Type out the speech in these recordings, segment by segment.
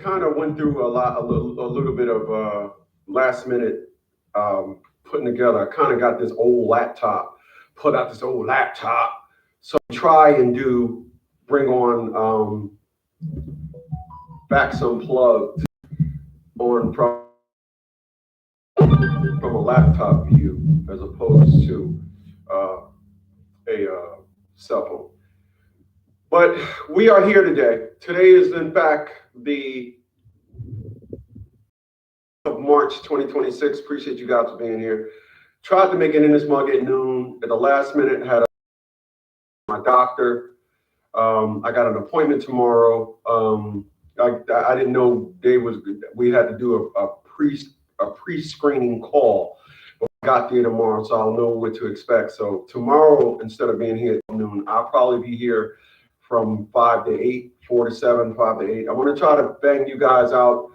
kind of went through a little bit of last minute putting together. I kind of got this old laptop, put out this old laptop. So try and bring on back some plugs on from a laptop view as opposed to a cell phone. But we are here today. Today is in fact the of March 2026. Appreciate you guys for being here. Tried to make it in this mug at noon. At the last minute, had my doctor. I got an appointment tomorrow. I didn't know we had to do a pre-screening call. But I got there tomorrow, so I'll know what to expect. So tomorrow, instead of being here at noon, I'll probably be here from 5 to 8, 4 to 7, 5 to 8. I want to try to bang you guys out.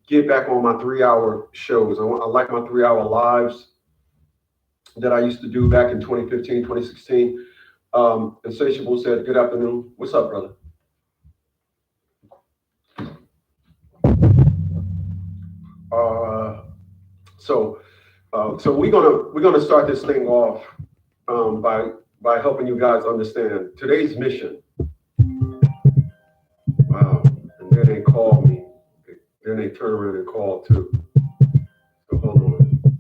Get back on my 3-hour shows. I like my 3-hour lives that I used to do back in 2015, 2016. Insatiable said, good afternoon. What's up, brother? So we're gonna start this thing off by helping you guys understand today's mission. Wow, and then they call me. Then they turn around and call too. So hold on.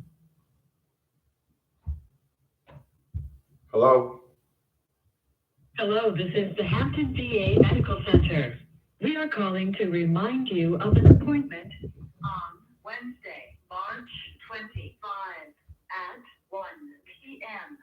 Hello? Hello, this is the Hampton VA Medical Center. We are calling to remind you of an appointment on Wednesday, March 25 at 1 p.m.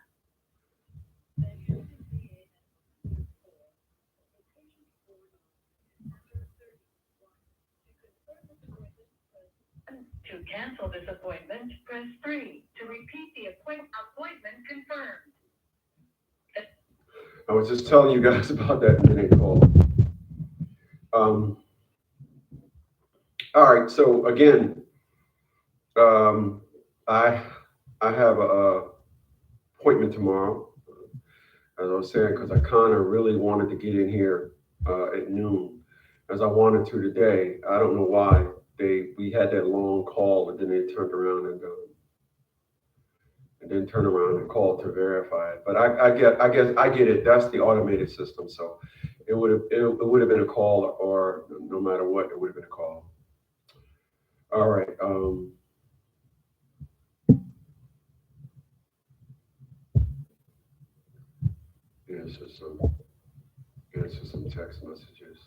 To cancel this appointment, press 3. To repeat the appointment confirmed. I was just telling you guys about that and then they called. All right, so again, I have a appointment tomorrow, as I was saying, because I kind of really wanted to get in here at noon, as I wanted to today. I don't know why we had that long call, and then they turned around and then turn around and call to verify it. But I get it. That's the automated system, so it would have been a call, or no matter what, it would have been a call. All right. Answer some text messages.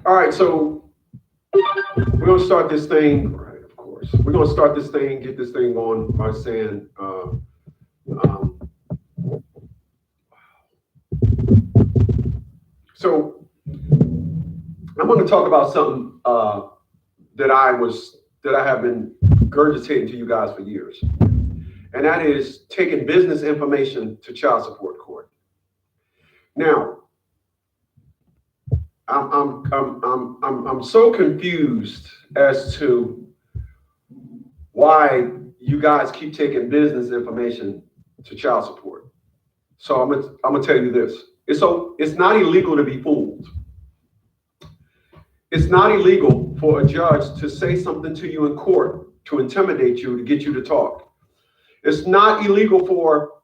All right, so we're gonna start this thing, right? Of course, we're gonna start this thing, get this thing going by saying, so I'm going to talk about something that I have been regurgitating to you guys for years, and that is taking business information to child support court. Now, I'm so confused as to why you guys keep taking business information to child support. So I'm gonna tell you this. It's not illegal to be fooled. It's not illegal for a judge to say something to you in court to intimidate you, to get you to talk. It's not illegal for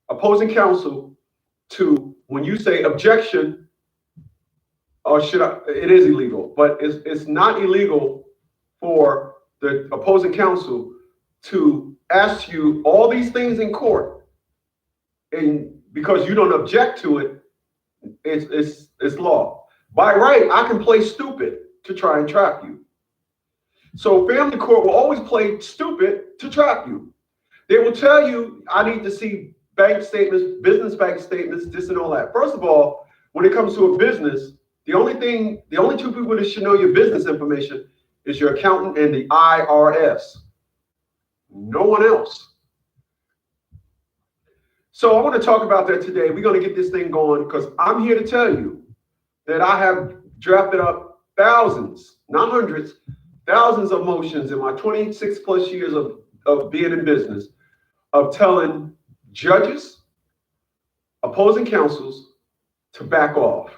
opposing counsel to, when you say objection, or it is illegal, but it's not illegal for the opposing counsel to ask you all these things in court, and because you don't object to it, it's law. By right, I can play stupid to try and trap you. So family court will always play stupid to trap you. They will tell you, I need to see bank statements, business bank statements, this and all that. First of all, when it comes to a business, the only two people that should know your business information is your accountant and the IRS. No one else. So I want to talk about that today. We're going to get this thing going because I'm here to tell you that I have drafted up thousands, not hundreds, thousands of motions in my 26 plus years of being in business, of telling judges, opposing counsels to back off.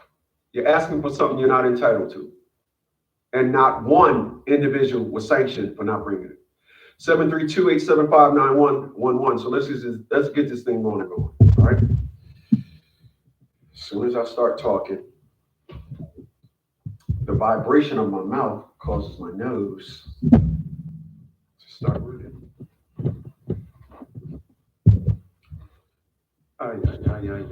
You're asking for something you're not entitled to. And not one individual was sanctioned for not bringing it. 732-875-9111. So let's get this thing going. All right. As soon as I start talking, the vibration of my mouth causes my nose to start moving. Ay, ay, ay, ay, ay.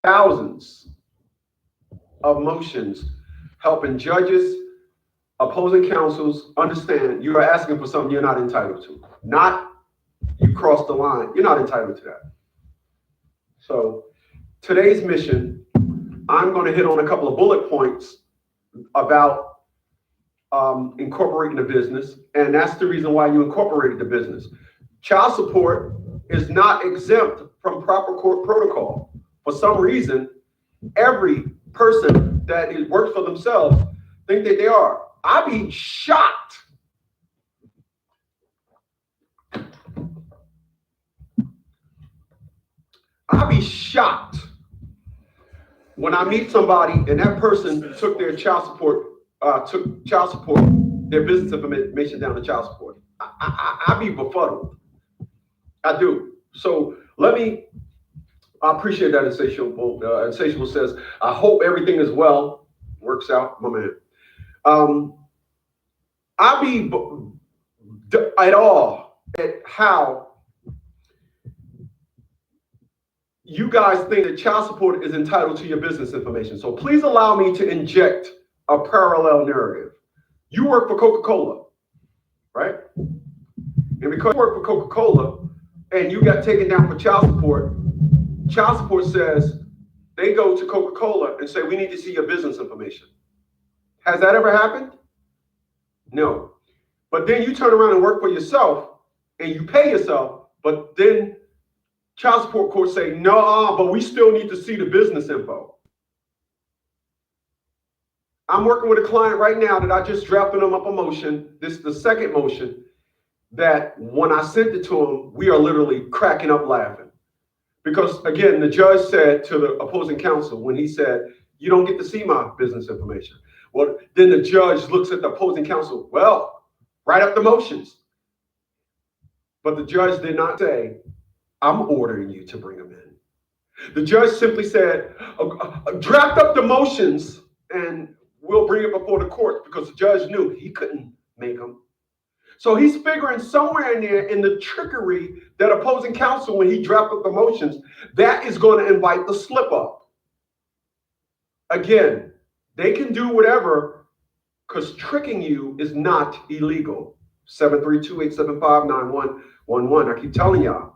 Thousands of motions helping judges, opposing counsels understand you are asking for something you're not entitled to. Not you crossed the line. You're not entitled to that. So today's mission, I'm going to hit on a couple of bullet points about incorporating the business, and that's the reason why you incorporated the business. Child support is not exempt from proper court protocol. For some reason, every person that works for themselves think that they are. I'd be shocked. I'd be shocked when I meet somebody and that person took their child support, their business information down to child support. I'd be befuddled. I do. So I appreciate that Insatiable. Insatiable says, I hope everything is well. Works out, my man. I'd be at awe at how you guys think that child support is entitled to your business information. So please allow me to inject a parallel narrative. You work for Coca-Cola, right? And because you work for Coca-Cola and you got taken down for child support says they go to Coca-Cola and say, we need to see your business information. Has that ever happened? No. But then you turn around and work for yourself and you pay yourself, but then child support courts say, no, but we still need to see the business info. I'm working with a client right now that I just drafted them up a motion. This is the second motion that when I sent it to him, we are literally cracking up laughing. Because again, the judge said to the opposing counsel when he said, you don't get to see my business information. Well, then the judge looks at the opposing counsel, well, write up the motions. But the judge did not say, I'm ordering you to bring them in. The judge simply said, draft up the motions and we'll bring it before the court, because the judge knew he couldn't make them. So he's figuring somewhere in there in the trickery that opposing counsel, when he drafted up the motions, that is going to invite the slip up. Again, they can do whatever because tricking you is not illegal. 732-875-9111. I keep telling y'all.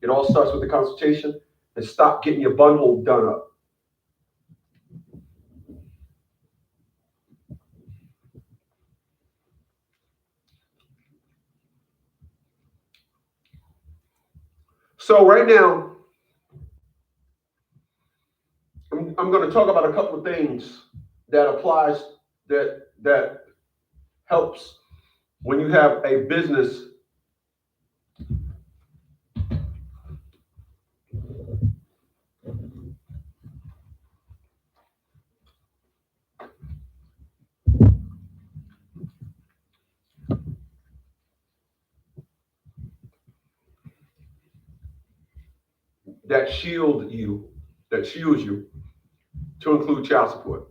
It all starts with the consultation, and stop getting your butthole done up. So right now, I'm going to talk about a couple of things that applies, that helps when you have a business that shields you, to include child support.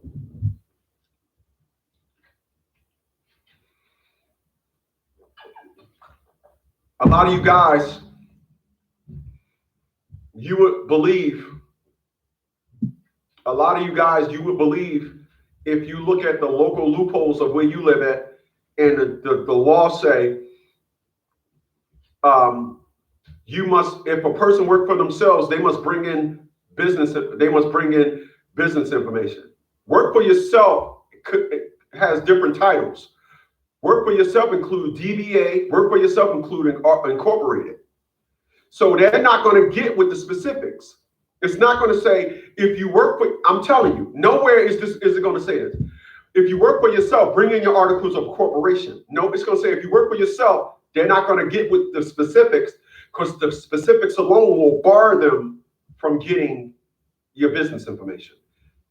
A lot of you guys, you would believe if you look at the local loopholes of where you live at, and the law say, you must, if a person work for themselves, they must bring in business information. Work for yourself has different titles. Work for yourself include DBA, work for yourself include incorporated. So they're not going to get with the specifics. It's not going to say if you work for, I'm telling you, nowhere is it going to say this. If you work for yourself, bring in your articles of corporation. No, it's going to say if you work for yourself, they're not going to get with the specifics, because the specifics alone will bar them from getting your business information.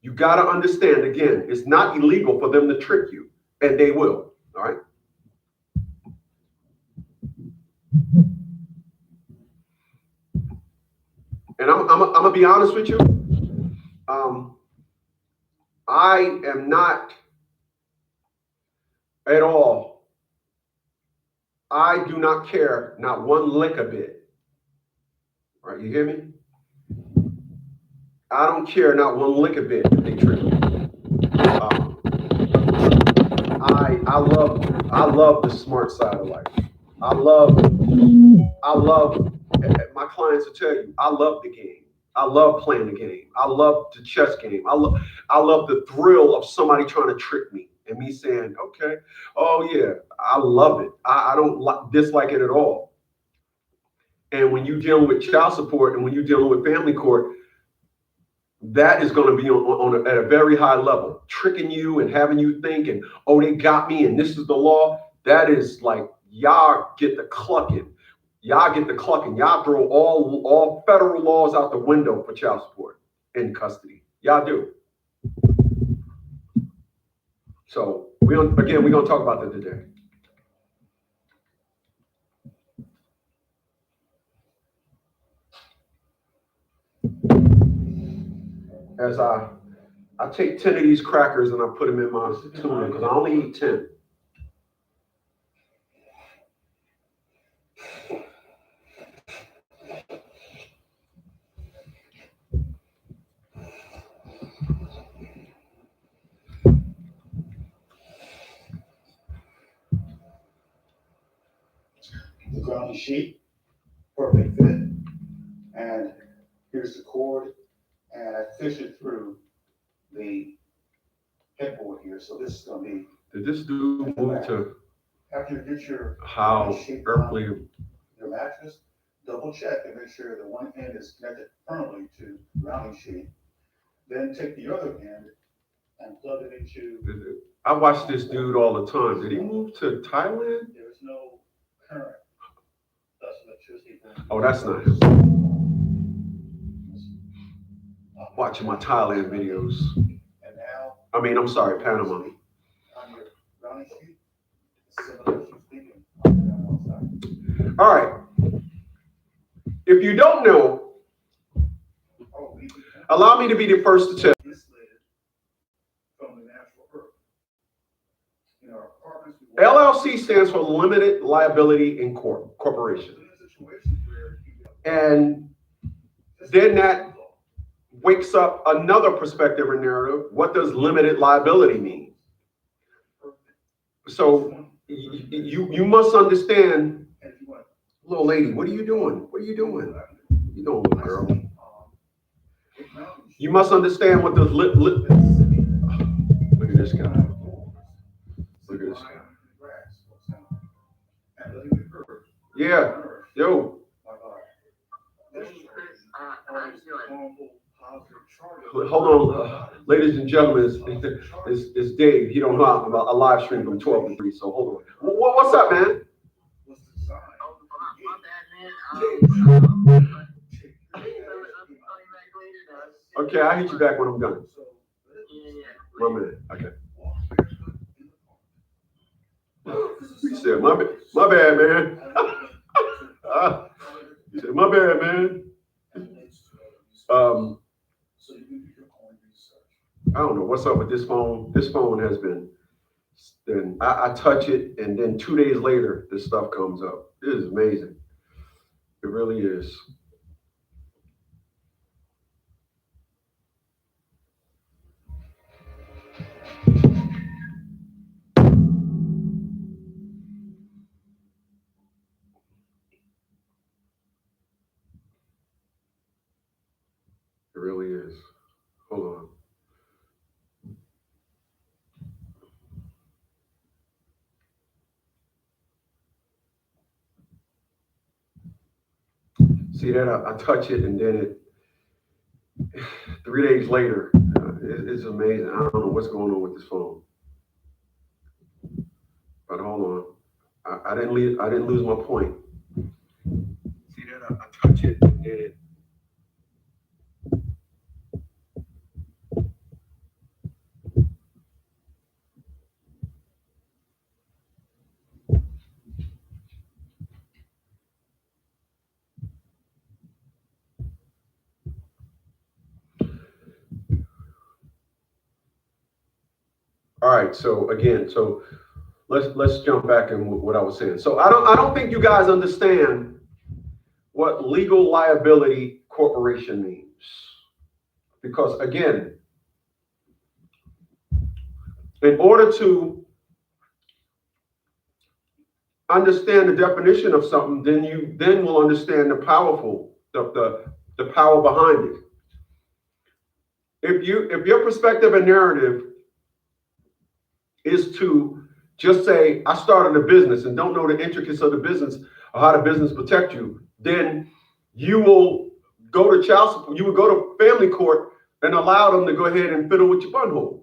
You got to understand, again, it's not illegal for them to trick you, and they will. All right. And I'm gonna be honest with you. I am not at all. I do not care, not one lick a bit. All right, you hear me? I don't care, not one lick a bit if they trick me. I love the smart side of life. I love, my clients will tell you, I love the game. I love playing the game. I love the chess game. I love the thrill of somebody trying to trick me and me saying, okay, oh yeah, I love it. I don't dislike it at all. And when you're dealing with child support and when you're dealing with family court, that is going to be at a very high level, tricking you and having you think, and oh, they got me and this is the law. That is like, y'all get the clucking. Y'all throw all federal laws out the window for child support and custody. Y'all do. So we're going to talk about that today. As I take 10 of these crackers and I put them in my tuna, because I only eat 10. The grounding sheet, perfect fit, and here's the cord, and I fish it through the headboard here, so this is going to be. Did this dude move to after you get your how earthly your mattress? Double check and make sure the one end is connected permanently to the grounding sheet. Then take the other end and plug it into. I watch this dude all the time. Did he move to Thailand? There's no current. Oh, that's not him. Watching my Thailand videos. And now, I'm sorry, Panama. On your grounding sheet, similar to speaking. All right. If you don't know, allow me to be the first to tell. From the natural earth. In our apartments, LLC stands for Limited Liability Corporation. And then that wakes up another perspective or narrative. What does limited liability mean? So you must understand, little lady, what are you doing? What are you doing? You doing, little girl? You must understand what the look at this guy. Look at this guy. Yeah, yo. Hold on, ladies and gentlemen, it's Dave. He don't know about a live stream from 12 to 3, so hold on. What's up, man? Okay, I'll hit you back when I'm done. 1 minute, okay. He said, my bad, man. He said, my bad, man. So you do your own research. I don't know what's up with this phone. This phone has been, I touch it and then 2 days later, this stuff comes up. It is amazing. It really is. It really is. Hold on. See that? I touch it and then 3 days later, it's amazing. I don't know what's going on with this phone. But hold on. I didn't lose my point. See that? I touch it and then all right, so again, let's jump back in what I was saying. So I don't think you guys understand what legal liability corporation means. Because again, in order to understand the definition of something, then you will understand the power behind it. If your perspective and narrative is to just say, I started a business and don't know the intricacies of the business or how the business protect you, then you will go to child support, you will go to family court and allow them to go ahead and fiddle with your butthole.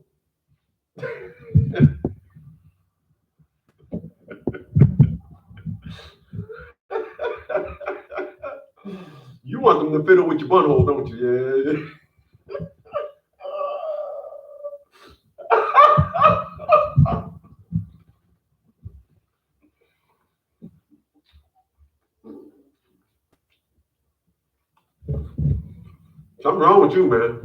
You want them to fiddle with your butthole, don't you? Yeah. Something wrong with you, man.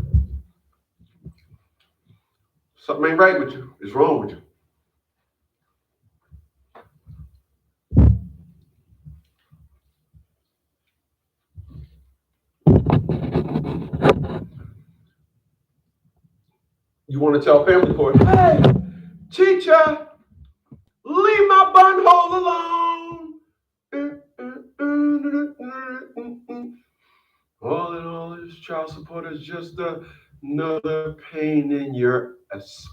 Something ain't right with you. It's wrong with you. You want to tell family court, hey, teacher, leave my butthole alone. All in all, this child support is just another pain in your ass.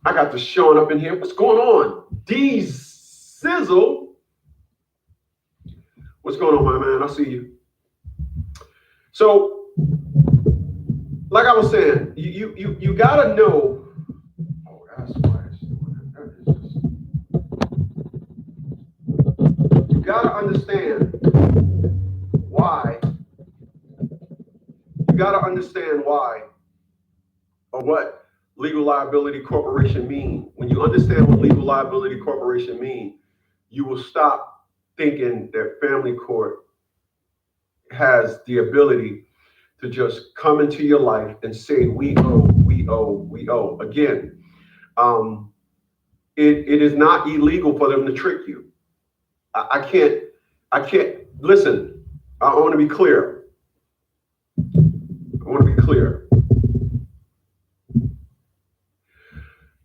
I got the Sean up in here. What's going on? D-Sizzle. What's going on, my man? I see you. So, like I was saying, you gotta know. Oh, that's why it's doing that. That is just. You gotta understand why. You gotta understand why or what legal liability corporation mean. When you understand what legal liability corporation mean, you will stop thinking that family court has the ability to just come into your life and say, we owe. Again, it is not illegal for them to trick you. I can't, listen, I want to be clear.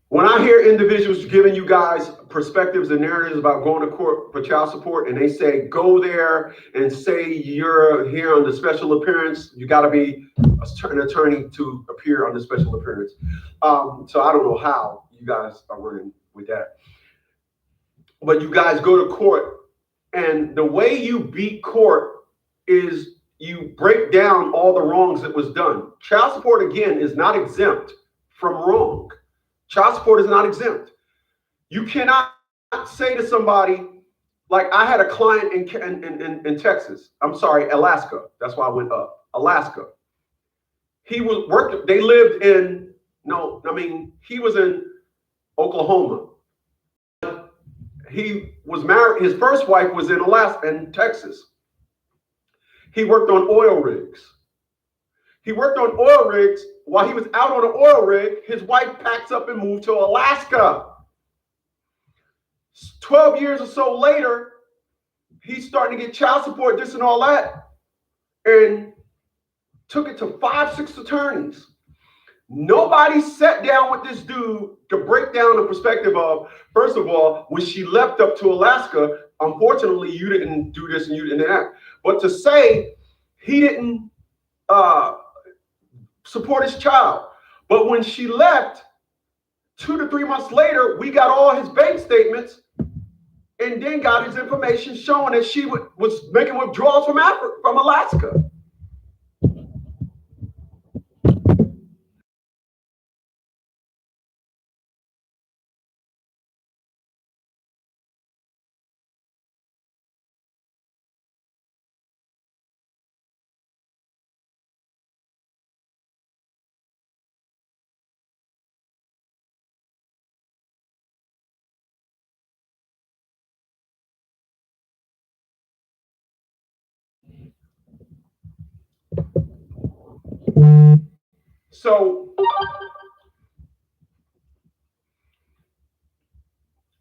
When I hear individuals giving you guys perspectives and narratives about going to court for child support, and they say, go there and say you're here on the special appearance, you got to be an attorney to appear on the special appearance. So I don't know how you guys are running with that. But you guys go to court, and the way you beat court is you break down all the wrongs that was done. Child support, again, is not exempt from wrong. Child support is not exempt. You cannot say to somebody, like I had a client in Texas. I'm sorry, Alaska. That's why I went up. Alaska. He was worked. They lived in he was in Oklahoma. He was married. His first wife was in Alaska and Texas. He worked on oil rigs. He worked on oil rigs. While he was out on an oil rig, his wife packs up and moved to Alaska. 12 years or so later, he's starting to get child support, this and all that, and took it to 5, 6 attorneys. Nobody sat down with this dude to break down the perspective of, first of all, when she left up to Alaska, unfortunately, you didn't do this and you didn't that. But to say he didn't support his child. But when she left, 2 to 3 months later, we got all his bank statements and then got his information showing that she was making withdrawals from Alaska.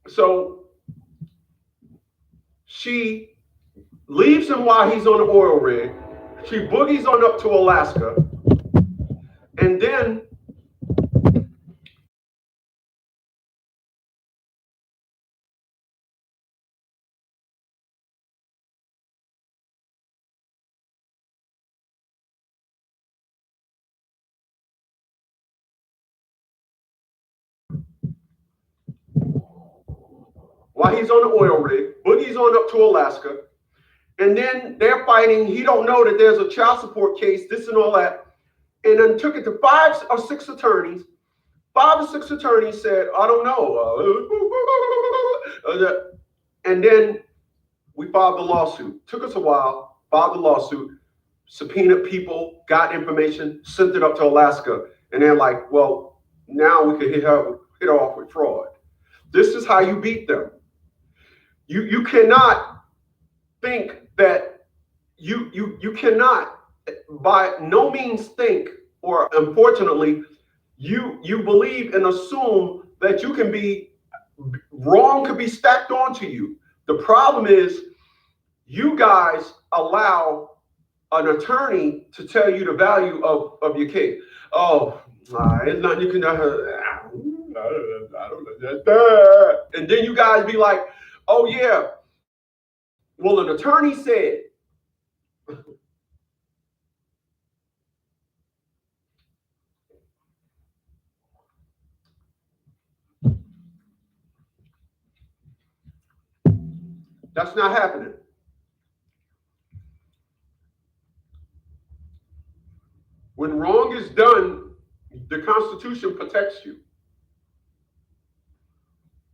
So she leaves him while he's on the oil rig. She boogies on up to Alaska. And then while he's on the oil rig, boogie's on up to Alaska. And then they're fighting. He don't know that there's a child support case, this and all that. And then took it to 5 or 6 attorneys. 5 or 6 attorneys said, I don't know. And then we filed the lawsuit. Took us a while, filed the lawsuit, subpoenaed people, got information, sent it up to Alaska. And they're like, well, now we could hit her off with fraud. This is how you beat them. You cannot think that you cannot by no means think, or unfortunately, you believe and assume that you can be wrong, could be stacked onto you. The problem is you guys allow an attorney to tell you the value of your case. Oh, it's not, you can, I don't know. And then you guys be like, oh yeah, well, an attorney said. That's not happening. When wrong is done, the Constitution protects you.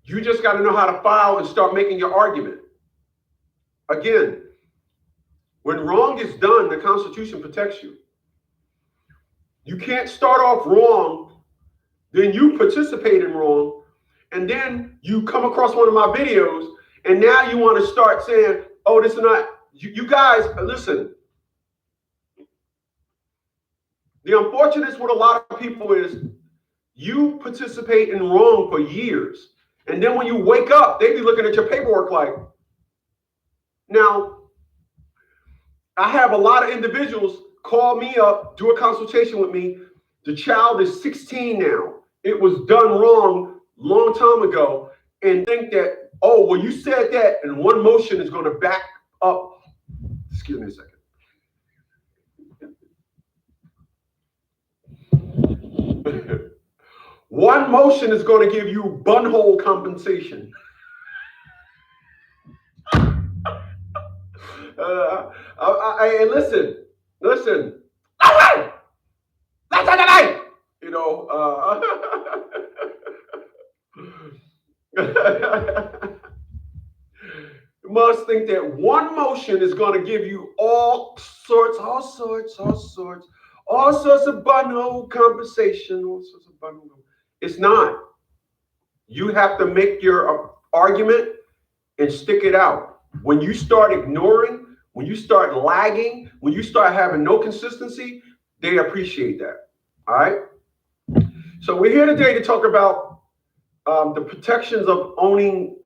You just got to know how to file and start making your argument. Again, when wrong is done, the Constitution protects you. You can't start off wrong, then you participate in wrong, and then you come across one of my videos, and now you want to start saying, oh, this is not, you guys, listen. The unfortunate with a lot of people is you participate in wrong for years. And then when you wake up, they be looking at your paperwork like, now, I have a lot of individuals call me up, do a consultation with me. The child is 16 now. It was done wrong long time ago, and think that, oh, well, you said that, and one motion is going to back up. Excuse me a second. One motion is going to give you bunhole compensation. Listen. You know, you must think that one motion is going to give you all sorts of bunhole compensation. It's not. You have to make your argument and stick it out. When you start ignoring, when you start lagging, when you start having no consistency, They appreciate that. All right. So we're here today to talk about the protections of owning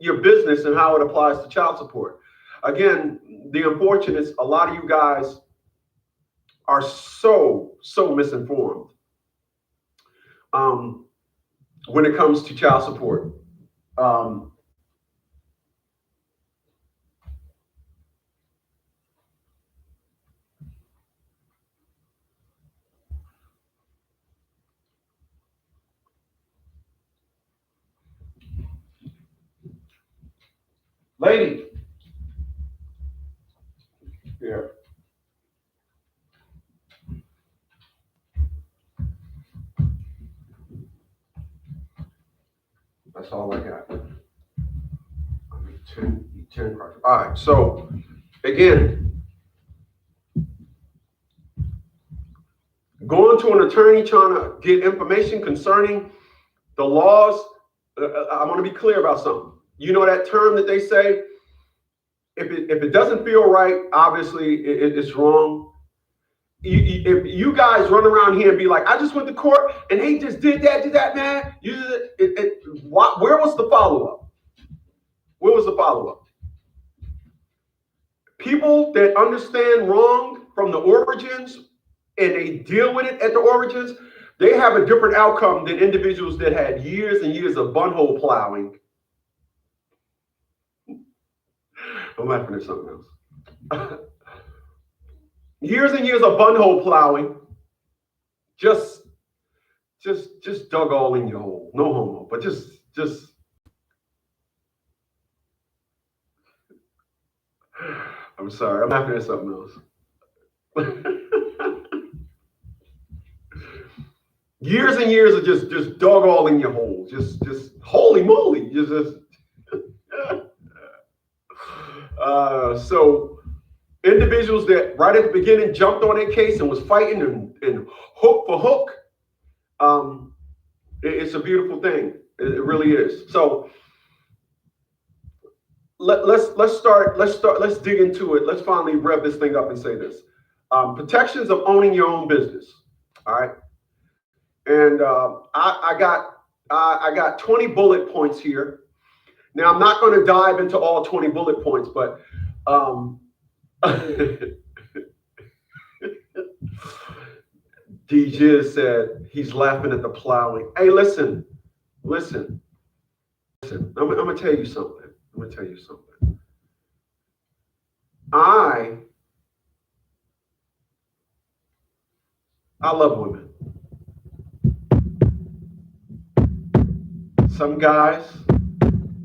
your business and how it applies to child support. Again, the unfortunate is a lot of you guys are so misinformed when it comes to child support. Lady, here. That's all I got. I mean, 10 cartridges. All right. So again, going to an attorney trying to get information concerning the laws. I want to be clear about something. You know that term that they say, if it doesn't feel right, obviously it's wrong. If you guys run around here and be like, I just went to court and they just did that, man. Where was the follow-up? Where was the follow-up? People that understand wrong from the origins and they deal with it at the origins, they have a different outcome than individuals that had years and years of bunhole plowing. I'm laughing at something else. Years and years of bunhole plowing, just dug all in your hole. No homo, but just. I'm sorry, I'm laughing at something else. Years and years of just dug all in your hole. Just holy moly, just. So individuals that right at the beginning jumped on their case and was fighting and hook for hook, it's a beautiful thing. It really is. So let's dig into it. Let's finally rev this thing up and say this. Protections of owning your own business. All right. And I got 20 bullet points here. Now I'm not going to dive into all 20 bullet points, but DJ said he's laughing at the plowing. Hey, listen. I'm gonna tell you something. I love women. Some guys,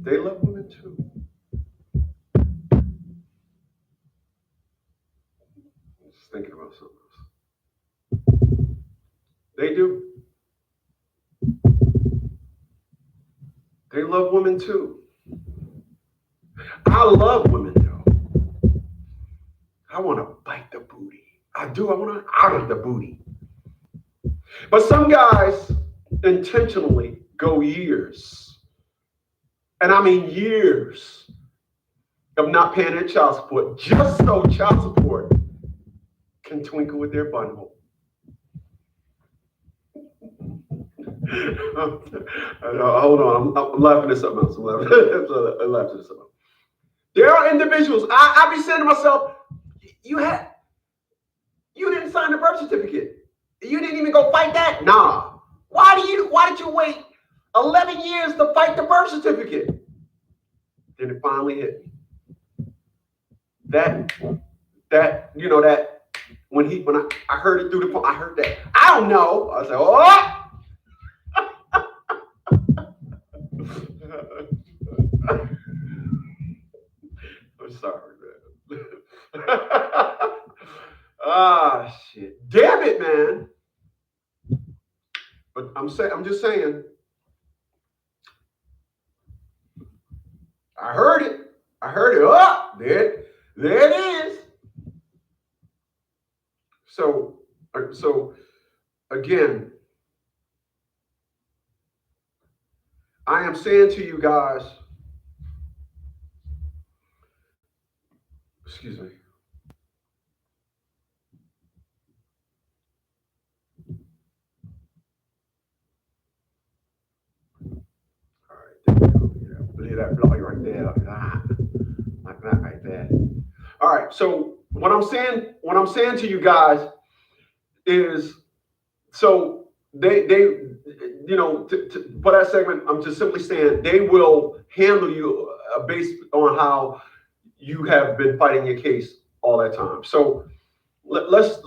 they love women too. I'm just thinking about something else. They do. They love women too. I love women though. I want to bite the booty. I do. I want to out of the booty. But some guys intentionally go years, and I mean years, of not paying their child support just so child support can twinkle with their butthole. Hold on, I'm laughing at something else. I'm laughing at something else. There are individuals, I be saying to myself, you didn't sign the birth certificate. You didn't even go fight that? Nah. Why did you wait 11 years to fight the birth certificate? Then it finally hit me. That when I heard it through the phone, I heard that. I don't know. I said, oh. I'm sorry, man. Shit. Damn it, man. But I'm just saying. I heard it. Oh, there it is. So again, I am saying to you guys, excuse me. that bloody right there, like that right there. All right. So what I'm saying to you guys is, so they for that segment, I'm just simply saying they will handle you based on how you have been fighting your case all that time. So let's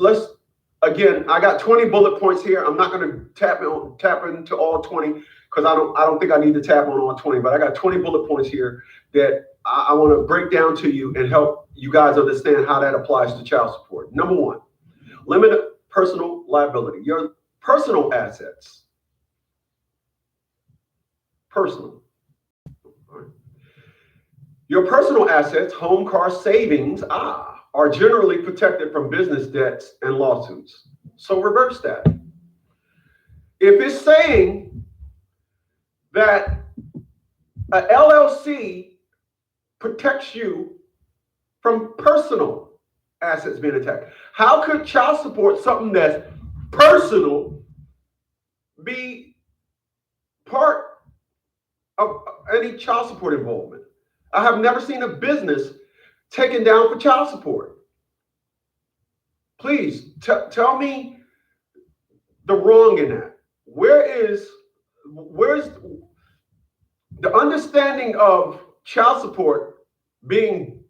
again, I got 20 bullet points here. I'm not going to tap into all 20 because I don't think I need to tap on all 20, but I got 20 bullet points here that I want to break down to you and help you guys understand how that applies to child support. Number one, limit personal liability. Your personal assets, personal. Right. Your personal assets, home, car, savings, are generally protected from business debts and lawsuits. So reverse that. If it's saying that a LLC protects you from personal assets being attacked, how could child support, something that's personal, be part of any child support involvement? I have never seen a business taken down for child support. Please tell me the wrong in that. Where's the understanding of child support being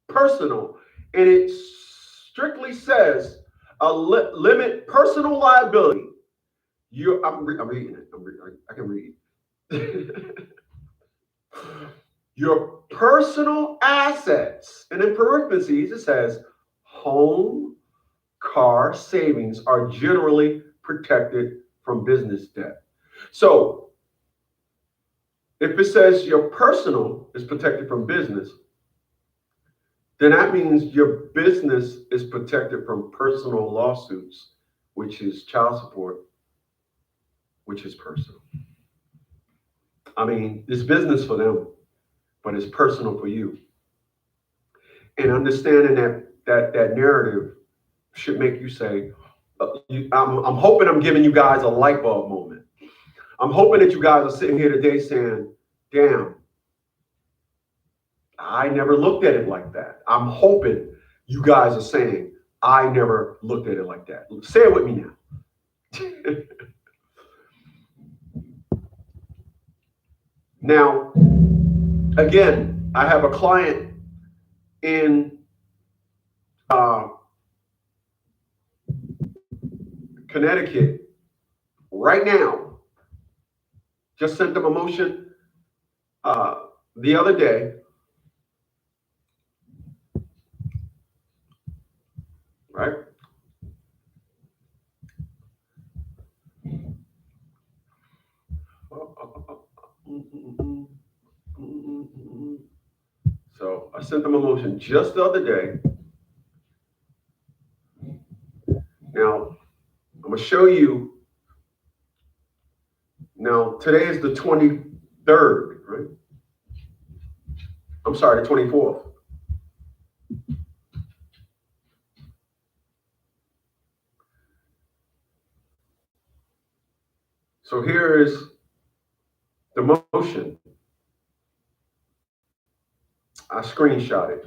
personal? And it strictly says limit personal liability. I'm reading it. I can read. Your personal assets, and in parentheses it says home, car, savings are generally protected from business debt. So if it says your personal is protected from business, then that means your business is protected from personal lawsuits, which is child support, which is personal. I mean, it's business for them, but it's personal for you. And understanding that narrative should make you say, I'm hoping I'm giving you guys a light bulb moment. I'm hoping that you guys are sitting here today saying, damn, I never looked at it like that. I'm hoping you guys are saying, I never looked at it like that. Say it with me now. Now, again, I have a client in Connecticut right now. Just sent them a motion the other day. Right? So I sent them a motion just the other day. Now, I'm going to show you. Now, today is the 23rd, right? I'm sorry, the 24th. So here is the motion. I screenshot it.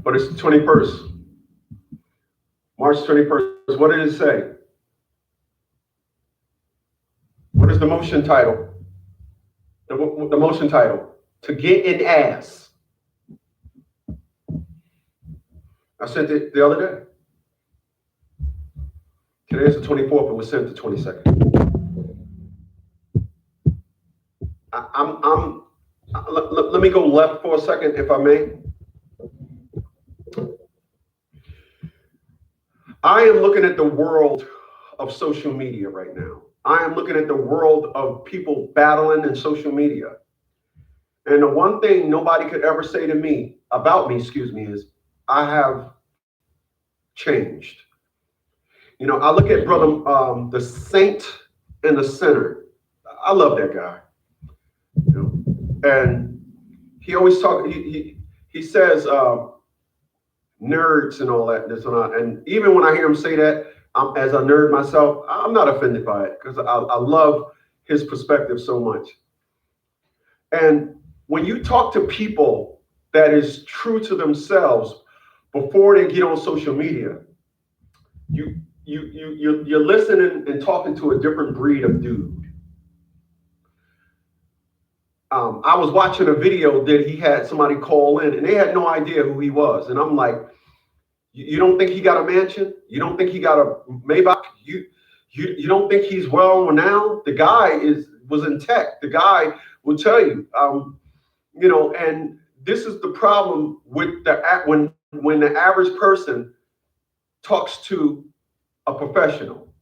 But it's the 21st. March 21st. What did it say? What is the motion title? The motion title. To get an ass. I sent it the other day. Today's the 24th. It was sent the 22nd. Let me go left for a second, if I may. I am looking at the world of social media right now. I am looking at the world of people battling in social media. And the one thing nobody could ever say to me, about me, is I have changed. You know, I look at brother, the saint and the sinner. I love that guy. You know, and he always he says nerds and all that, this and that. And even when I hear him say that, as a nerd myself, I'm not offended by it because I love his perspective so much. And when you talk to people that is true to themselves before they get on social media, you're listening and talking to a different breed of dude. I was watching a video that he had somebody call in and they had no idea who he was. And I'm like, you don't think he got a mansion? You don't think he got a Maybach? You don't think he's well renowned? The guy was in tech. The guy will tell you, and this is the problem with when the average person talks to a professional.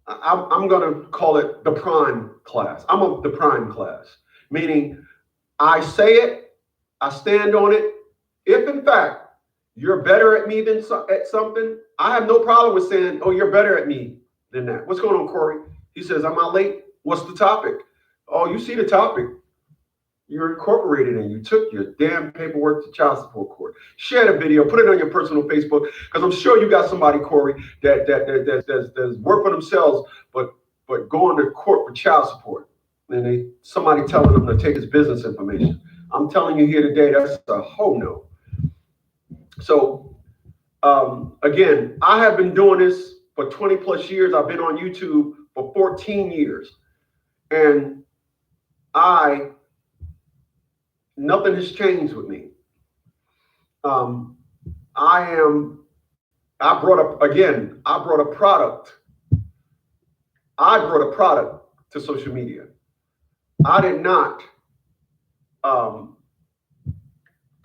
I'm going to call it the prime class. I'm of the prime class, meaning I say it, I stand on it. If in fact you're better at me than at something, I have no problem with saying, oh, you're better at me than that. What's going on, Corey? He says, I'm out late. What's the topic? Oh, you see the topic. You're incorporated and you took your damn paperwork to child support court. Share the video, put it on your personal Facebook, because I'm sure you got somebody, Corey, that's work for themselves, but going to court for child support. And somebody telling them to take his business information. I'm telling you here today, that's a no. So again, I have been doing this for 20 plus years. I've been on YouTube for 14 years. And nothing has changed with me. I brought a product to social media. I did not come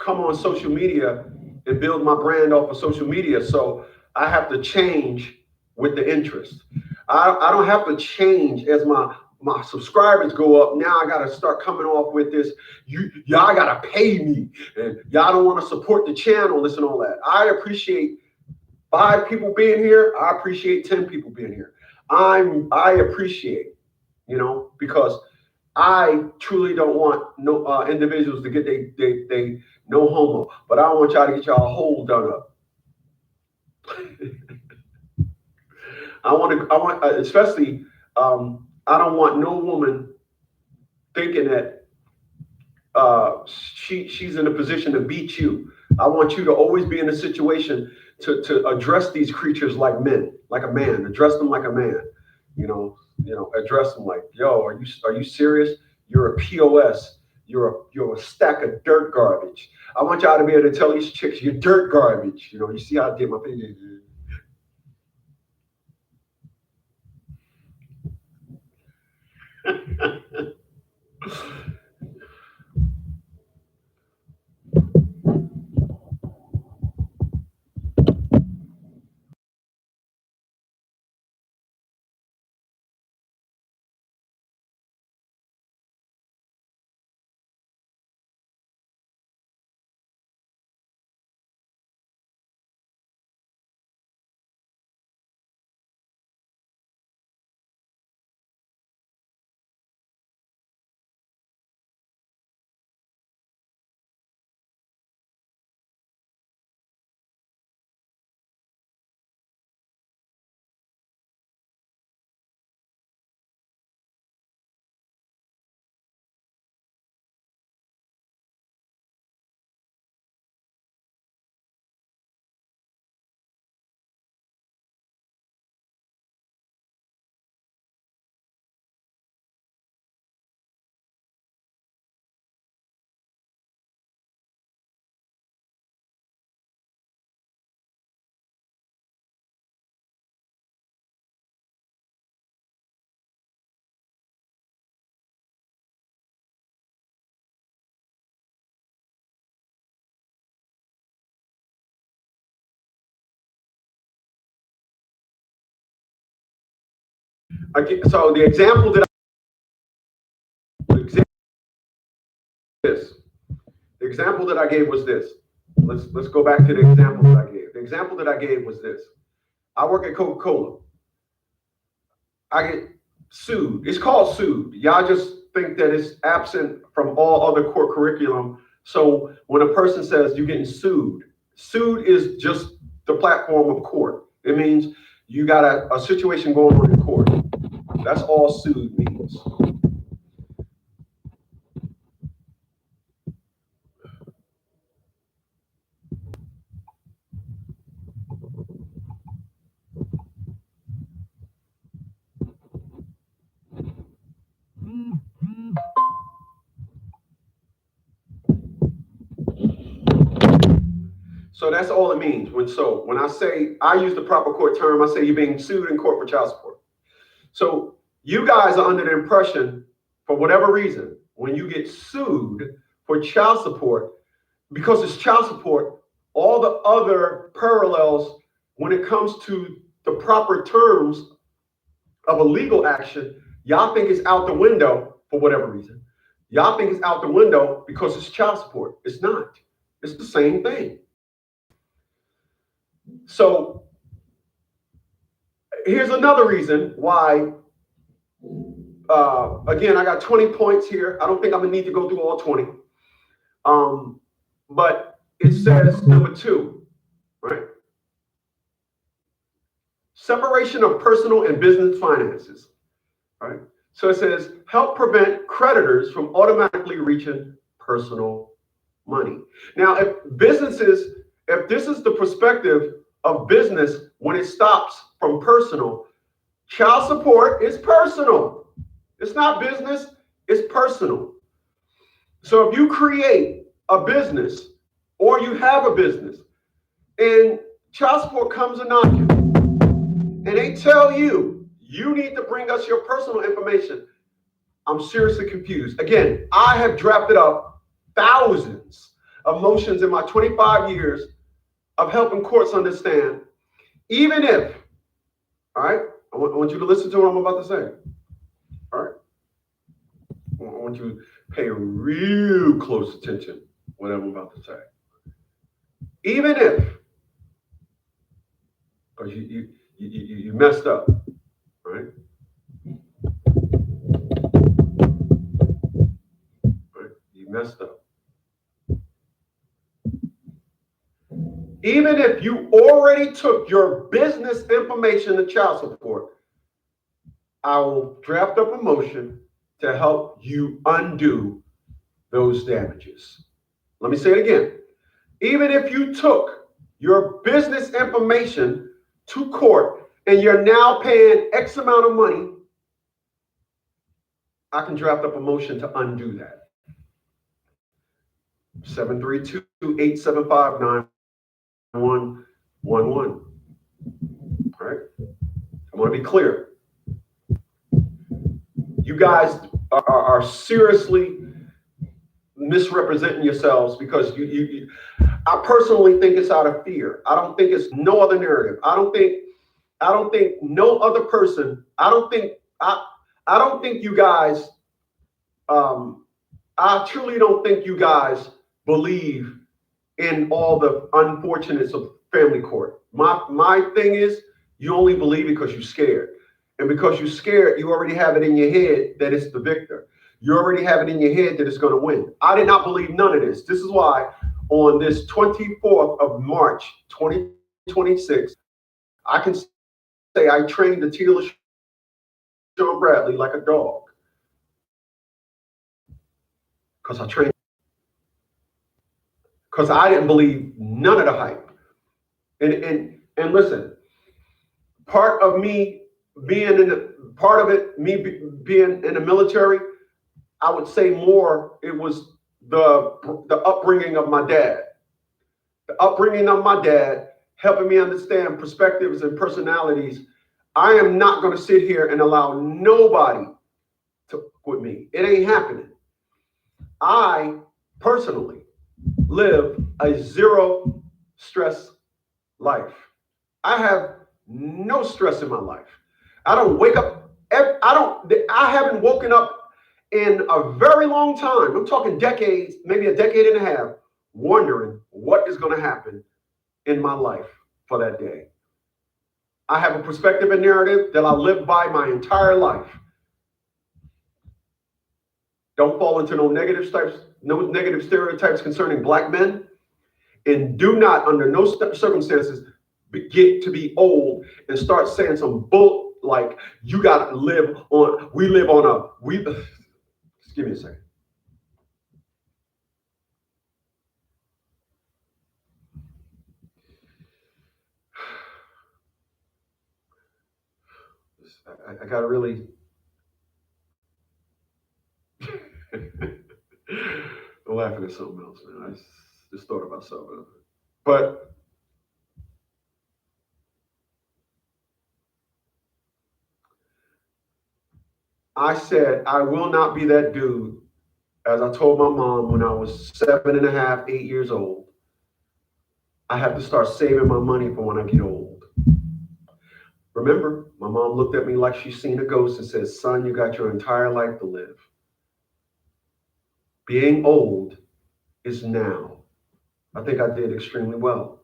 on social media and build my brand off of social media. So I have to change with the interest. I don't have to change as my subscribers go up. Now I got to start coming off with this. Y'all got to pay me, and y'all don't want to support the channel, this and all that. I appreciate 5 people being here. I appreciate 10 people being here. I appreciate, because I truly don't want no individuals to get they no homo, but I want y'all to get y'all whole done up. I want especially I don't want no woman thinking that she's in a position to beat you. I want you to always be in a situation to address these creatures like men, like a man. Address them like a man. Address them like, yo, are you serious? You're a POS. You're a stack of dirt garbage. I want y'all to be able to tell these chicks, you're dirt garbage. You see how I did my thing. So the example that I gave was this. Let's go back to the example that I gave. The example that I gave was this. I work at Coca-Cola. I get sued. It's called sued. Y'all just think that it's absent from all other court curriculum. So when a person says you're getting sued is just the platform of court. It means you got a situation going on in court. That's all sued means. So that's all it means. When I say, I use the proper court term, I say you're being sued in court for child support. So you guys are under the impression, for whatever reason, when you get sued for child support, because it's child support, all the other parallels when it comes to the proper terms of a legal action, y'all think it's out the window for whatever reason. Y'all think it's out the window because it's child support. It's not. It's the same thing. So here's another reason why, again, I got 20 points here. I don't think I'm gonna need to go through all 20. But it says number 2, right? Separation of personal and business finances, right? So it says help prevent creditors from automatically reaching personal money. Now, if this is the perspective of business when it stops from personal, child support is personal. It's not business, it's personal. So if you create a business or you have a business and child support comes and knocks you and they tell you, you need to bring us your personal information, I'm seriously confused. Again, I have drafted up thousands of motions in my 25 years of helping courts understand, even if, all right, I want you to listen to what I'm about to say. All right. I want you to pay real close attention to what I'm about to say. Even if, because you messed up, right? Right? You messed up. Even if you already took your business information to child support, I will draft up a motion to help you undo those damages. Let me say it again. Even if you took your business information to court and you're now paying X amount of money, I can draft up a motion to undo that. 732-875-9111. All right. I want to be clear. You guys are seriously misrepresenting yourselves because I personally think it's out of fear. I don't think it's no other narrative. I don't think no other person. I don't think you guys. I truly don't think you guys believe in all the unfortunates of family court. My thing is, you only believe because you're scared. And because you're scared, you already have it in your head that it's the victor. You already have it in your head that it's going to win. I did not believe none of this. This is why on this 24th of March, 2026, I can say I trained the Teal Sean Bradley like a dog. Because I trained. Because I didn't believe none of the hype. And listen, part of me being in the being in the military, I would say more it was the upbringing of my dad. The upbringing of my dad helping me understand perspectives and personalities. I am not going to sit here and allow nobody to with me. It ain't happening. I personally live a zero stress life. I have no stress in my life. I don't wake up. I haven't woken up in a very long time. I'm talking decades, maybe a decade and a half, wondering what is going to happen in my life for that day. I have a perspective and narrative that I live by my entire life. Don't fall into no negative stereotypes concerning Black men, and do not, under no circumstances, get to be old and start saying some bull like you gotta live on. Just give me a second. I gotta really. I'm laughing at something else, man. I just thought about something else. But I said, I will not be that dude, as I told my mom when I was 7.5, 8 years old. I have to start saving my money for when I get old. Remember, my mom looked at me like she's seen a ghost and said, son, you got your entire life to live. Being old is now. I think I did extremely well.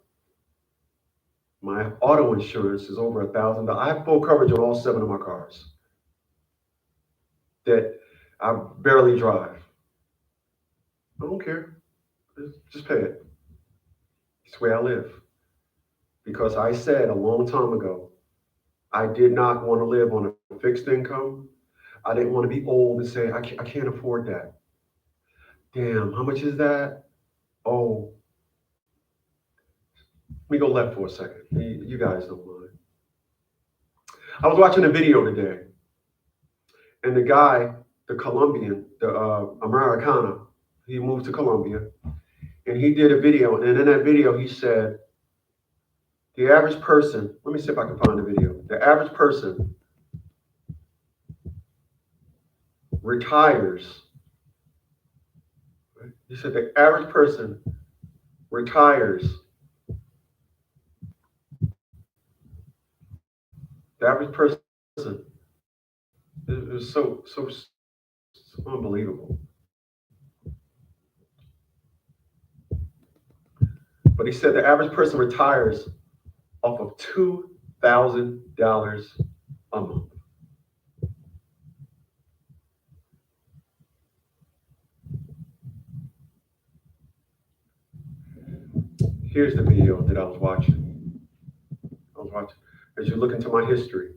My auto insurance is over $1,000. I have full coverage on all 7 of my cars that I barely drive. I don't care. Just pay it. It's the way I live. Because I said a long time ago, I did not want to live on a fixed income. I didn't want to be old and say, I can't afford that. Damn, how much is that? Oh, let me go left for a second. You guys don't mind. I was watching a video today, and the guy, the Colombian, the Americana, he moved to Colombia, and he did a video, and in that video he said, the average person, let me see if I can find the video. The average person retires. He said the average person retires. The average person is so unbelievable. But he said the average person retires off of $2,000 a month. Here's the video that I was watching. As you look into my history,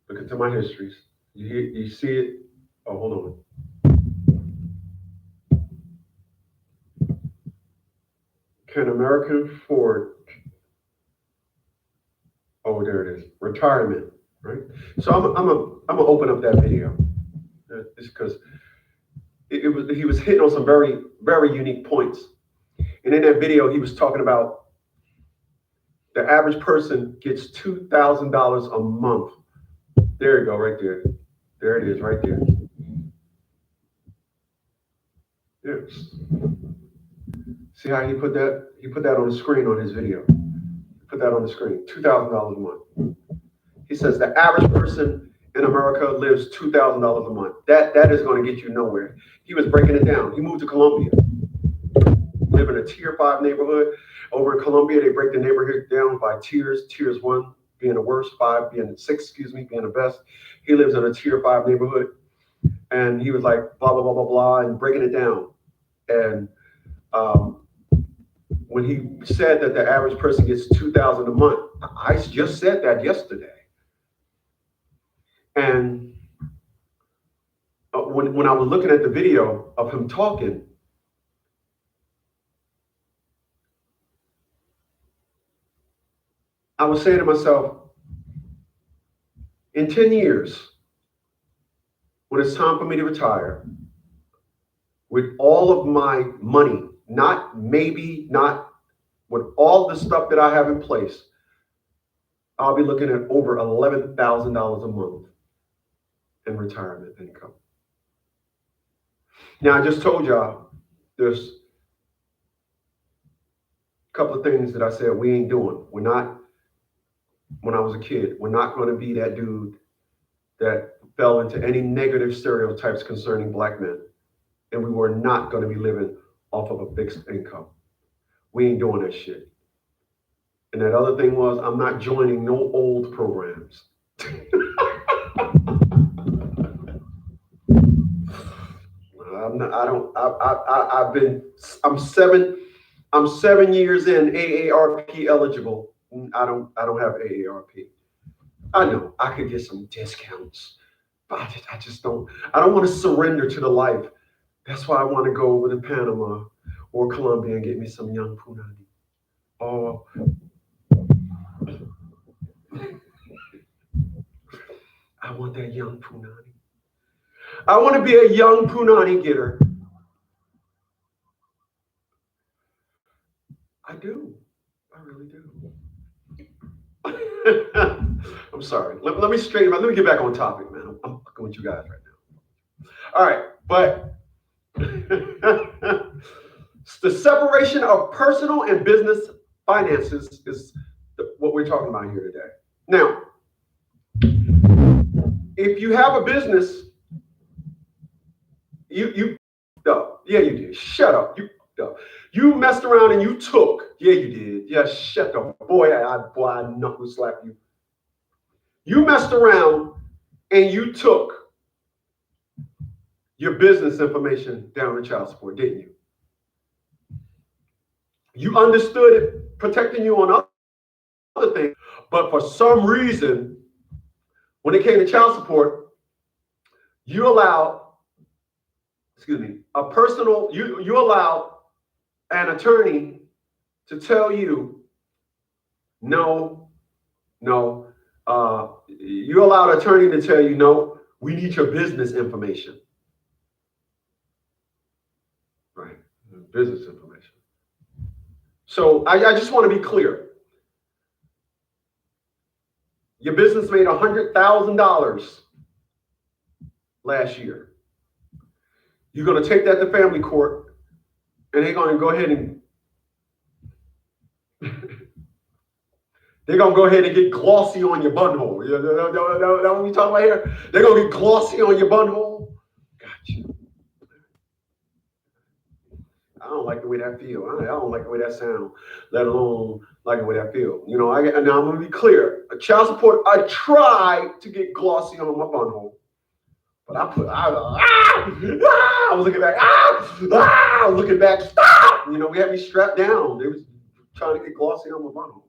look into my histories. You see it. Oh, hold on. Can American Ford? Oh, there it is. Retirement, right? So I'm gonna open up that video, just because he was hitting on some very unique points. And in that video, he was talking about the average person gets $2,000 a month. There you go, right there. There it is, right there. Yes. See how he put that? He put that on the screen on his video. Put that on the screen. $2,000 a month. He says the average person in America lives $2,000 a month. That is going to get you nowhere. He was breaking it down. He moved to Colombia. Live in a tier 5 neighborhood. Over in Colombia, they break the neighborhood down by tiers. Tiers 1 being the worst, 5 being the 6, being the best. He lives in a tier 5 neighborhood. And he was like, blah, blah, blah, blah, blah, and breaking it down. And when he said that the average person gets $2,000 a month, I just said that yesterday. And when I was looking at the video of him talking, I was saying to myself, in 10 years, when it's time for me to retire, with all of my money, not with all the stuff that I have in place, I'll be looking at over $11,000 a month in retirement income. Now, I just told y'all there's a couple of things that I said we ain't doing. We're not, when I was a kid, we're not going to be that dude that fell into any negative stereotypes concerning black men. And we were not going to be living off of a fixed income. We ain't doing that shit. And that other thing was, I'm not joining no old programs. I'm 7 years in AARP eligible. I don't have AARP. I know I could get some discounts, but I just don't want to surrender to the life. That's why I want to go over to Panama or Colombia and get me some young punani. Oh, I want that young punani. I want to be a young punani getter. I do. I'm sorry. Let me straighten. Let me get back on topic, man. I'm fucking with you guys right now. All right, but the separation of personal and business finances is what we're talking about here today. Now, if you have a business, you up. Yeah, you did. Shut up. You up. You messed around and you took. Yeah, you did. Yeah, shut up. Boy, I knuckle slap you. You messed around and you took your business information down to child support, didn't you? You understood it protecting you on other things, but for some reason, when it came to child support, you allowed, you allowed an attorney to tell you, no, you allowed an attorney to tell you, no, we need your business information. Right, business information. So I just want to be clear. Your business made $100,000 last year. You're going to take that to family court, and they're going to go ahead and get glossy on your butthole. You know what we talking about here? They're going to get glossy on your butthole. Gotcha. I don't like the way that feel. I don't like the way that sound, let alone like the way that feel. You know, now I'm going to be clear. A child support, I tried to get glossy on my butthole. But I was looking back, I was looking back, stop! You know, we had me strapped down. They was trying to get glossy on my bottom.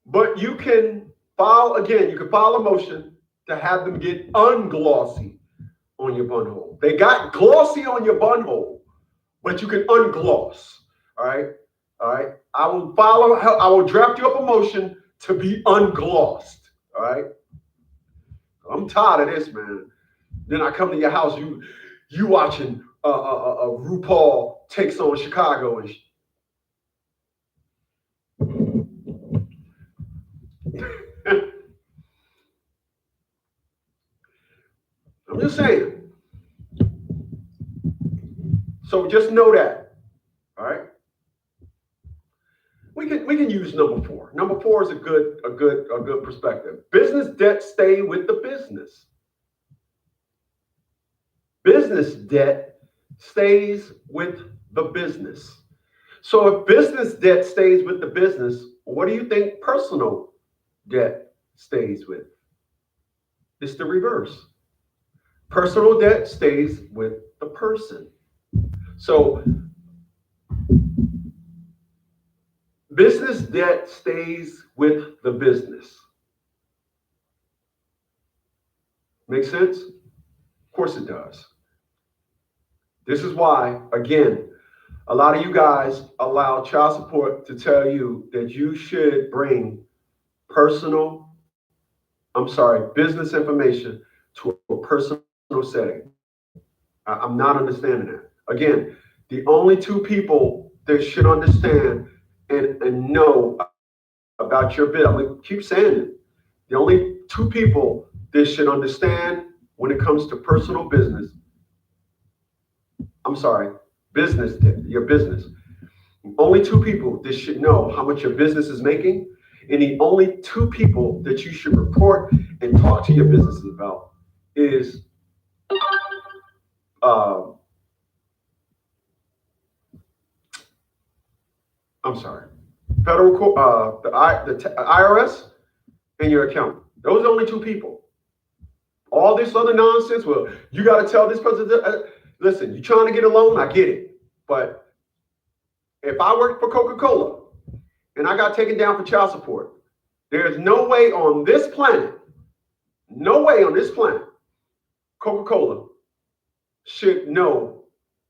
But you can file a motion to have them get unglossy on your butthole. They got glossy on your butthole, but you can ungloss. All right. I will draft you up a motion to be unglossed. All right. I'm tired of this, man. Then I come to your house, you watching RuPaul Takes on Chicago and I'm just saying. So just know that. All right. We can use number 4. Number 4 is a good perspective. Business debt stay with the business. Business debt stays with the business. So if business debt stays with the business, what do you think personal debt stays with? It's the reverse. Personal debt stays with the person. So business debt stays with the business. Make sense? Of course it does. This is why, again, a lot of you guys allow child support to tell you that you should bring business information to a personal setting. I'm not understanding that. Again, the only 2 people that should understand and know about your bill, I'm going to keep saying it. The only 2 people that should understand when it comes to personal business, your business. Only 2 people that should know how much your business is making, and the only 2 people that you should report and talk to your business about is federal court, the IRS, and your accountant. Those are the only 2 people. All this other nonsense, well, you got to tell this person. Listen, you're trying to get a loan, I get it. But if I worked for Coca-Cola and I got taken down for child support, there's no way on this planet, Coca-Cola should know,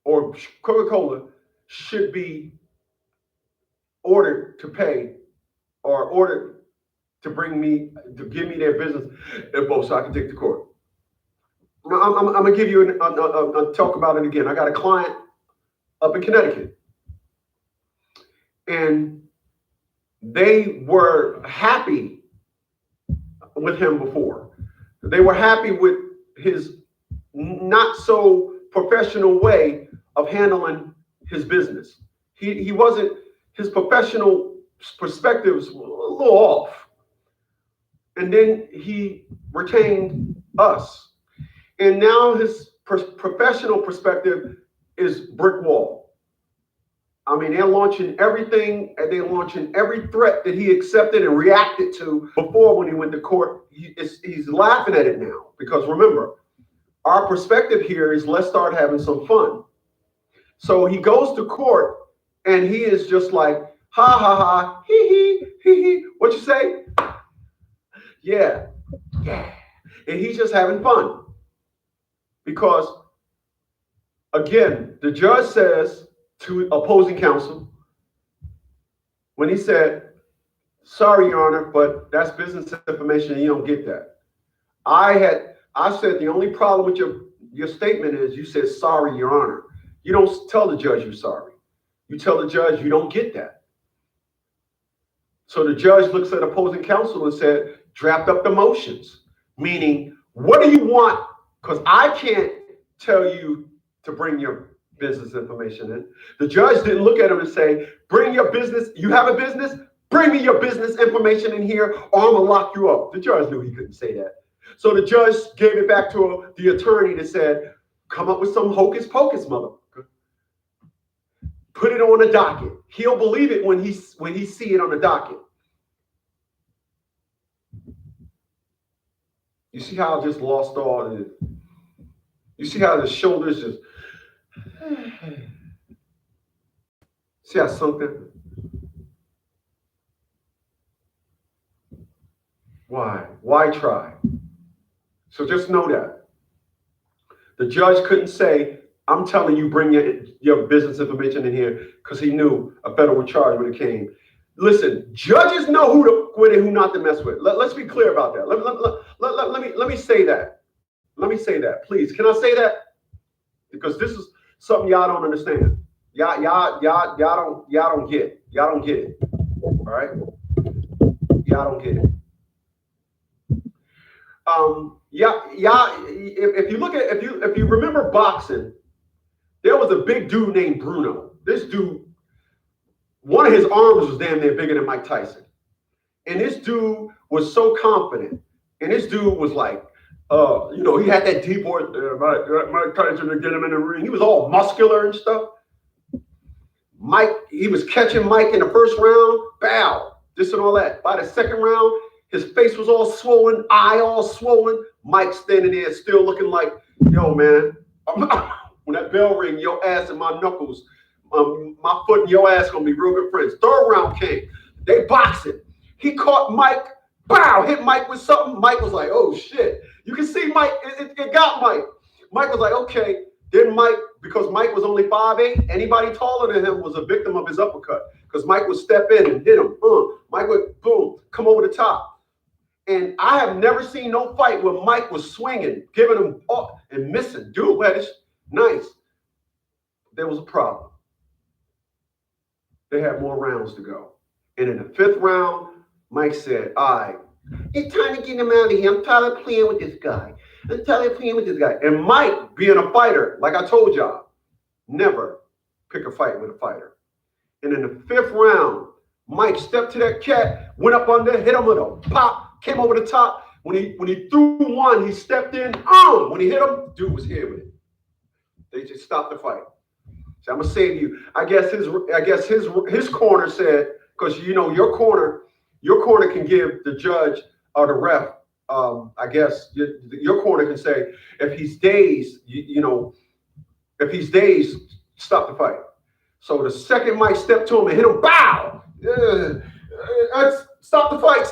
or Coca-Cola should be ordered to pay or ordered to give me their business info so I can take to court. I'm gonna give you a talk about it again. I got a client up in Connecticut, and they were happy with him before. They were happy with his not so professional way of handling his business. He wasn't, his professional perspectives were a little off. And then he retained us. And now his professional perspective is brick wall. I mean, they're launching everything, and they're launching every threat that he accepted and reacted to before when he went to court. He's laughing at it now, because remember, our perspective here is let's start having some fun. So he goes to court and he is just like, ha ha ha, hee hee, hee hee. What you say? Yeah, yeah. And he's just having fun. Because, again, the judge says to opposing counsel, when he said, sorry, Your Honor, but that's business information and you don't get that. I said the only problem with your statement is you said, sorry, Your Honor. You don't tell the judge you're sorry. You tell the judge you don't get that. So the judge looks at opposing counsel and said, draft up the motions. Meaning, what do you want? Because I can't tell you to bring your business information in. The judge didn't look at him and say, bring your business. You have a business? Bring me your business information in here or I'm going to lock you up. The judge knew he couldn't say that. So the judge gave it back to the attorney that said, come up with some hocus pocus, motherfucker. Put it on the docket. He'll believe it when he see it on the docket. You see how I just lost all of it? You see how the shoulders just... See how something... Why? Why try? So just know that. The judge couldn't say, I'm telling you, bring your business information in here, because he knew a federal charge when it came. Listen, judges know who to quit and who not to mess with. Let's be clear about that. Let me say that. Let me say that, please. Can I say that? Because this is something y'all don't understand. Y'all don't get it. Y'all don't get it. All right? Y'all don't get it. If you remember boxing, there was a big dude named Bruno. This dude, one of his arms was damn near bigger than Mike Tyson. And this dude was so confident. And this dude was like, he had that deep voice, Mike Tyson to get him in the ring. He was all muscular and stuff. He was catching Mike in the first round, bow, this and all that. By the second round, his face was all swollen, eye all swollen. Mike standing there still looking like, yo, man, when that bell ring, your ass and my knuckles, my foot and your ass gonna be real good friends. Third round came. They boxing. He caught Mike, bow, hit Mike with something. Mike was like, oh shit. You can see Mike, it got Mike. Mike was like, okay. Then Mike, because Mike was only 5'8", anybody taller than him was a victim of his uppercut. Because Mike would step in and hit him. Mike would, boom, come over the top. And I have never seen no fight where Mike was swinging, giving him up and missing. Dude, Reddish, nice. There was a problem. They had more rounds to go. And in the 5th round, Mike said, all right, it's time to get him out of here. I'm tired of playing with this guy. And Mike, being a fighter, like I told y'all, never pick a fight with a fighter. And in the 5th round, Mike stepped to that cat, went up under, hit him with a pop, came over the top. When he threw one, he stepped in. When he hit him, dude was here with it. They just stopped the fight. So I'm gonna say to you, I guess his corner said, because your corner can give the judge or the ref. I guess your corner can say, if he's dazed, if he's dazed, stop the fight. So the second Mike stepped to him and hit him, bow. Stop the fight.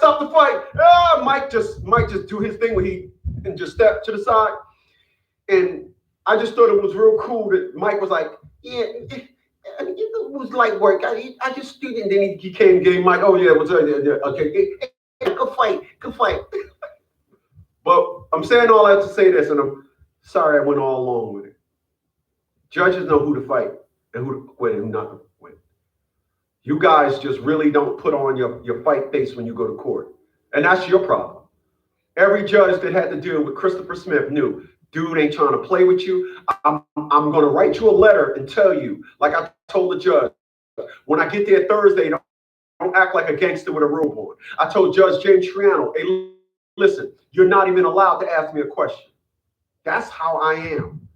Mike just do his thing where he and just step to the side. And I just thought it was real cool that Mike was like, yeah, I mean, it was light work. I just did it. And then he came, gave Mike, oh yeah, what's up? Yeah, okay, good fight. But I'm saying all that to say this, and Sorry, I went all along with it. Judges know who to fight and who to quit and who not to quit. You guys just really don't put on your fight face when you go to court. And that's your problem. Every judge that had to deal with Christopher Smith knew, dude ain't trying to play with you. I'm going to write you a letter and tell you, like I told the judge, when I get there Thursday, don't act like a gangster with a robe on. I told Judge James Triano, hey, listen, you're not even allowed to ask me a question. That's how I am.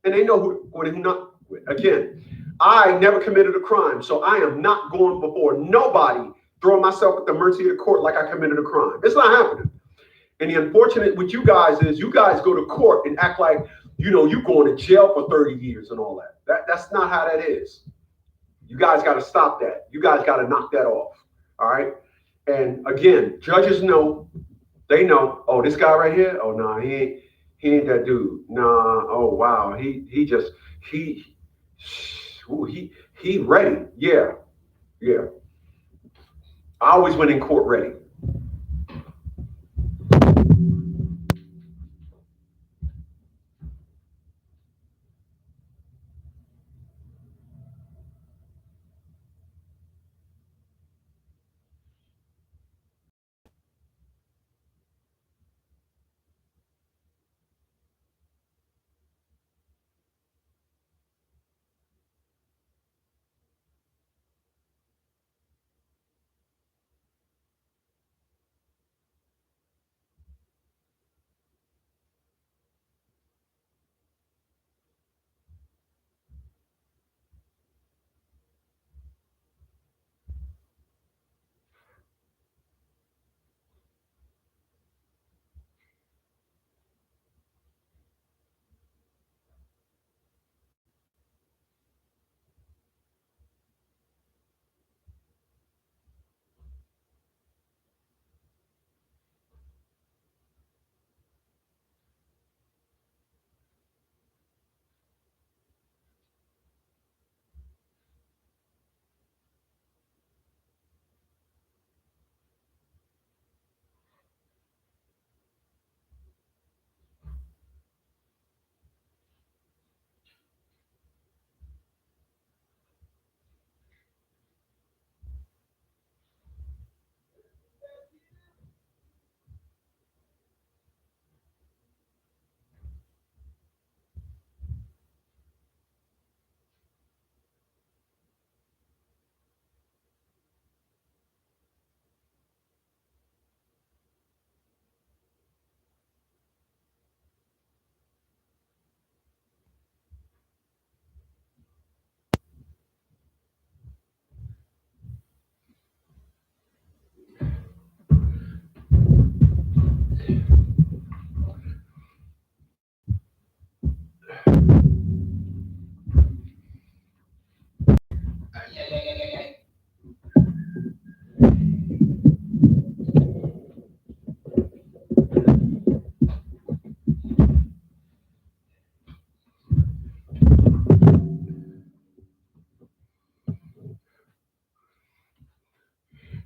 And they know who not. Again, I never committed a crime, so I am not going before nobody throwing myself at the mercy of the court like I committed a crime. It's not happening. And the unfortunate with you guys is you guys go to court and act like, you know, you're going to jail for 30 years and all that. That's not how that is. You guys got to stop that. You guys got to knock that off. All right. And again, judges know, they know, oh, this guy right here, oh, no, he ain't that dude. Nah, oh, wow. He ready. Yeah. Yeah. I always went in court ready.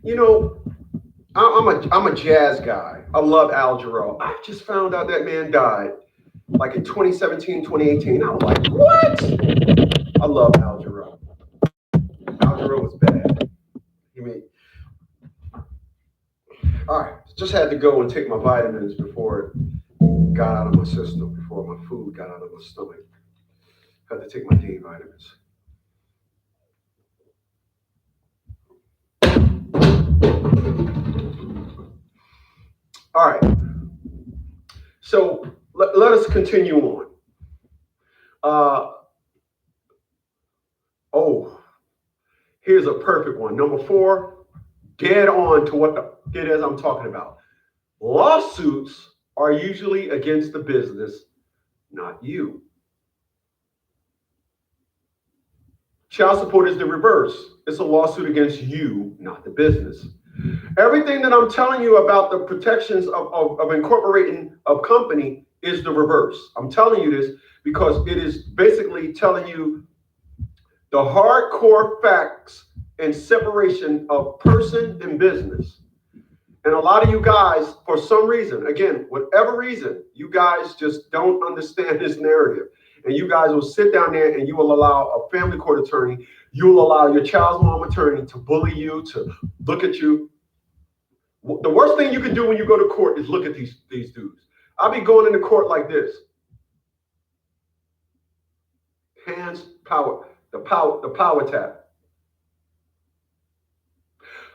You know, I'm a jazz guy. I love Al Jarreau. I just found out that man died like in 2017, 2018. I was like, what? I love Al Jarreau. Al Jarreau was bad. You mean, all right, just had to go and take my vitamins before it got out of my system, before my food got out of my stomach. Had to take my D vitamins. All right. So let us continue on. Oh, here's a perfect one. Number 4, dead on to what it is I'm talking about. Lawsuits are usually against the business, not you. Child support is the reverse. It's a lawsuit against you, not the business. Everything that I'm telling you about the protections of incorporating a company is the reverse. I'm telling you this because it is basically telling you the hardcore facts and separation of person and business. And a lot of you guys, for some reason, again, whatever reason, you guys just don't understand this narrative. And you guys will sit down there and you will allow a family court attorney, you will allow your child's mom attorney to bully you, to look at you. The worst thing you can do when you go to court is look at these dudes. I'll be going into court like this. Hands, power, the power tap.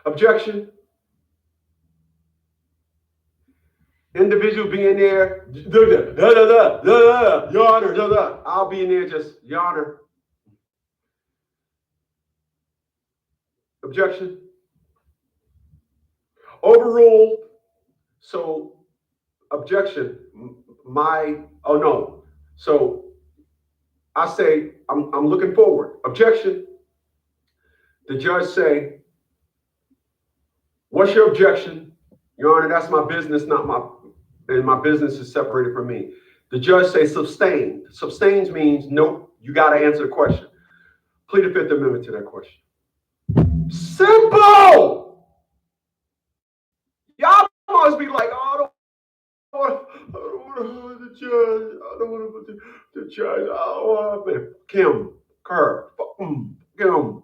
Objection. Individual being there, Your Honor, I'll be in there just, Your Honor. Objection. Overruled. So, objection. Oh no. So, I say, I'm looking forward. Objection. The judge say, what's your objection? Your Honor, that's my business, and my business is separated from me. The judge say sustained. Sustained means, nope, you got to answer the question. Plead the Fifth Amendment to that question. Simple! Y'all must be like, oh, I don't want to hurt the judge. I don't want to put the judge. I don't want to Kim, Kerr, Kim.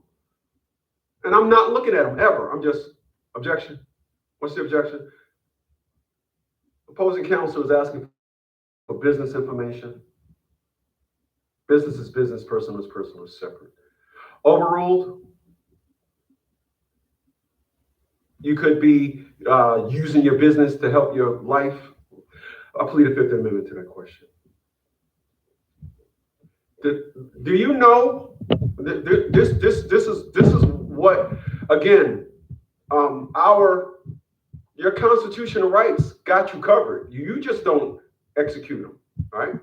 And I'm not looking at him ever. I'm just, objection. What's the objection? Opposing counsel is asking for business information. Business is business, personal is separate. Overruled. You could be using your business to help your life. I plead the Fifth Amendment to that question. Do you know this is what, again, your constitutional rights got you covered. You just don't execute them, right?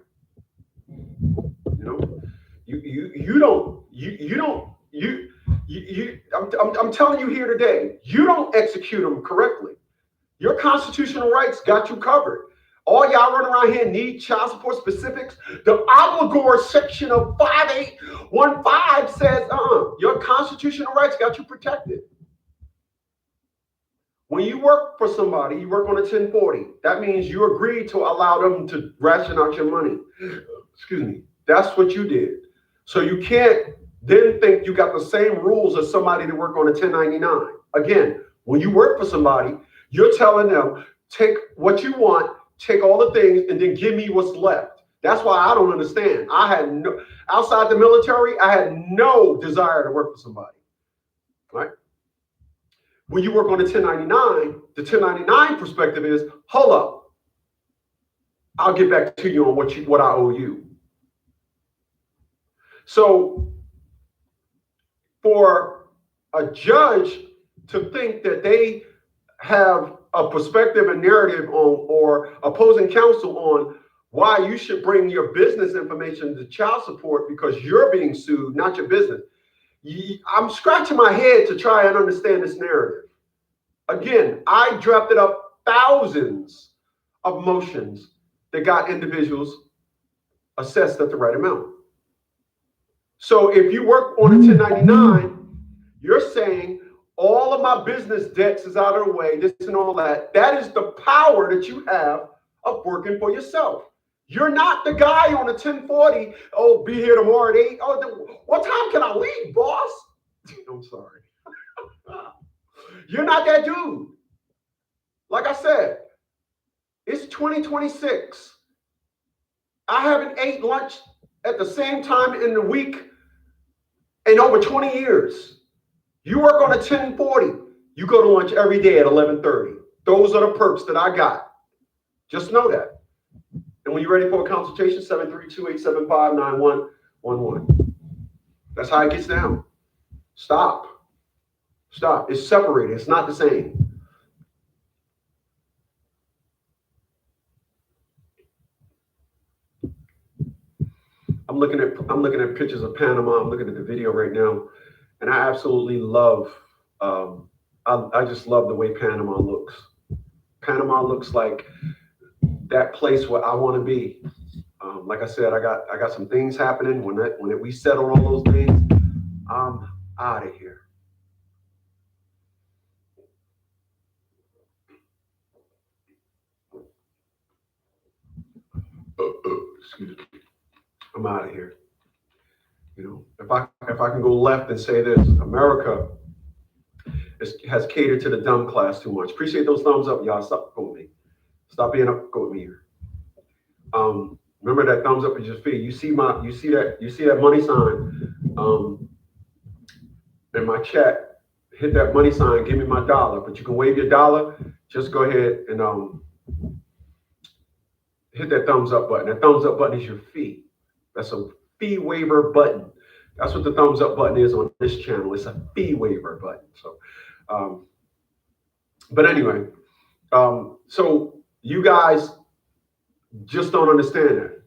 I'm telling you here today, you don't execute them correctly. Your constitutional rights got you covered. All y'all run around here need child support specifics. The obligor section of 5815 says, your constitutional rights got you protected. When you work for somebody, you work on a 1040. That means you agreed to allow them to ration out your money. Excuse me. That's what you did. So you can't then think you got the same rules as somebody that work on a 1099. Again, when you work for somebody, you're telling them, take what you want, take all the things, and then give me what's left. That's why I don't understand. Outside the military, I had no desire to work for somebody, right? When you work on a 1099, the 1099 perspective is, hold up, I'll get back to you on what I owe you. So for a judge to think that they have a perspective and narrative on, or opposing counsel on, why you should bring your business information to child support because you're being sued, not your business. I'm scratching my head to try and understand this narrative. Again, I drafted up thousands of motions that got individuals assessed at the right amount. So if you work on a 1099, you're saying all of my business debts is out of the way, this and all that. That is the power that you have of working for yourself. You're not the guy on a 1040, oh, be here tomorrow at 8. Oh, what time can I leave, boss? I'm sorry. You're not that dude. Like I said, it's 2026. I haven't ate lunch at the same time in the week in over 20 years. You work on a 1040. You go to lunch every day at 11:30. Those are the perks that I got. Just know that. And when you're ready for a consultation, 732-875-9111. That's how it gets down. Stop. It's separated. It's not the same. I'm looking at pictures of Panama. I'm looking at the video right now, and I absolutely love. I just love the way Panama looks. Panama looks like that place where I want to be. Like I said, I got some things happening. When we settle all those things, I'm out of here. excuse me, I'm out of here. You know, if I can go left and say this, America has catered to the dumb class too much. Appreciate those thumbs up, y'all. Stop going with me. Stop being up, go with me here. Remember that thumbs up is your feed. You see that money sign in my chat. Hit that money sign, give me my $1. But you can wave your $1. Just go ahead and hit that thumbs up button. That thumbs up button is your fee. That's a fee waiver button. That's what the thumbs up button is on this channel. It's a fee waiver button. So, but anyway, so you guys just don't understand that.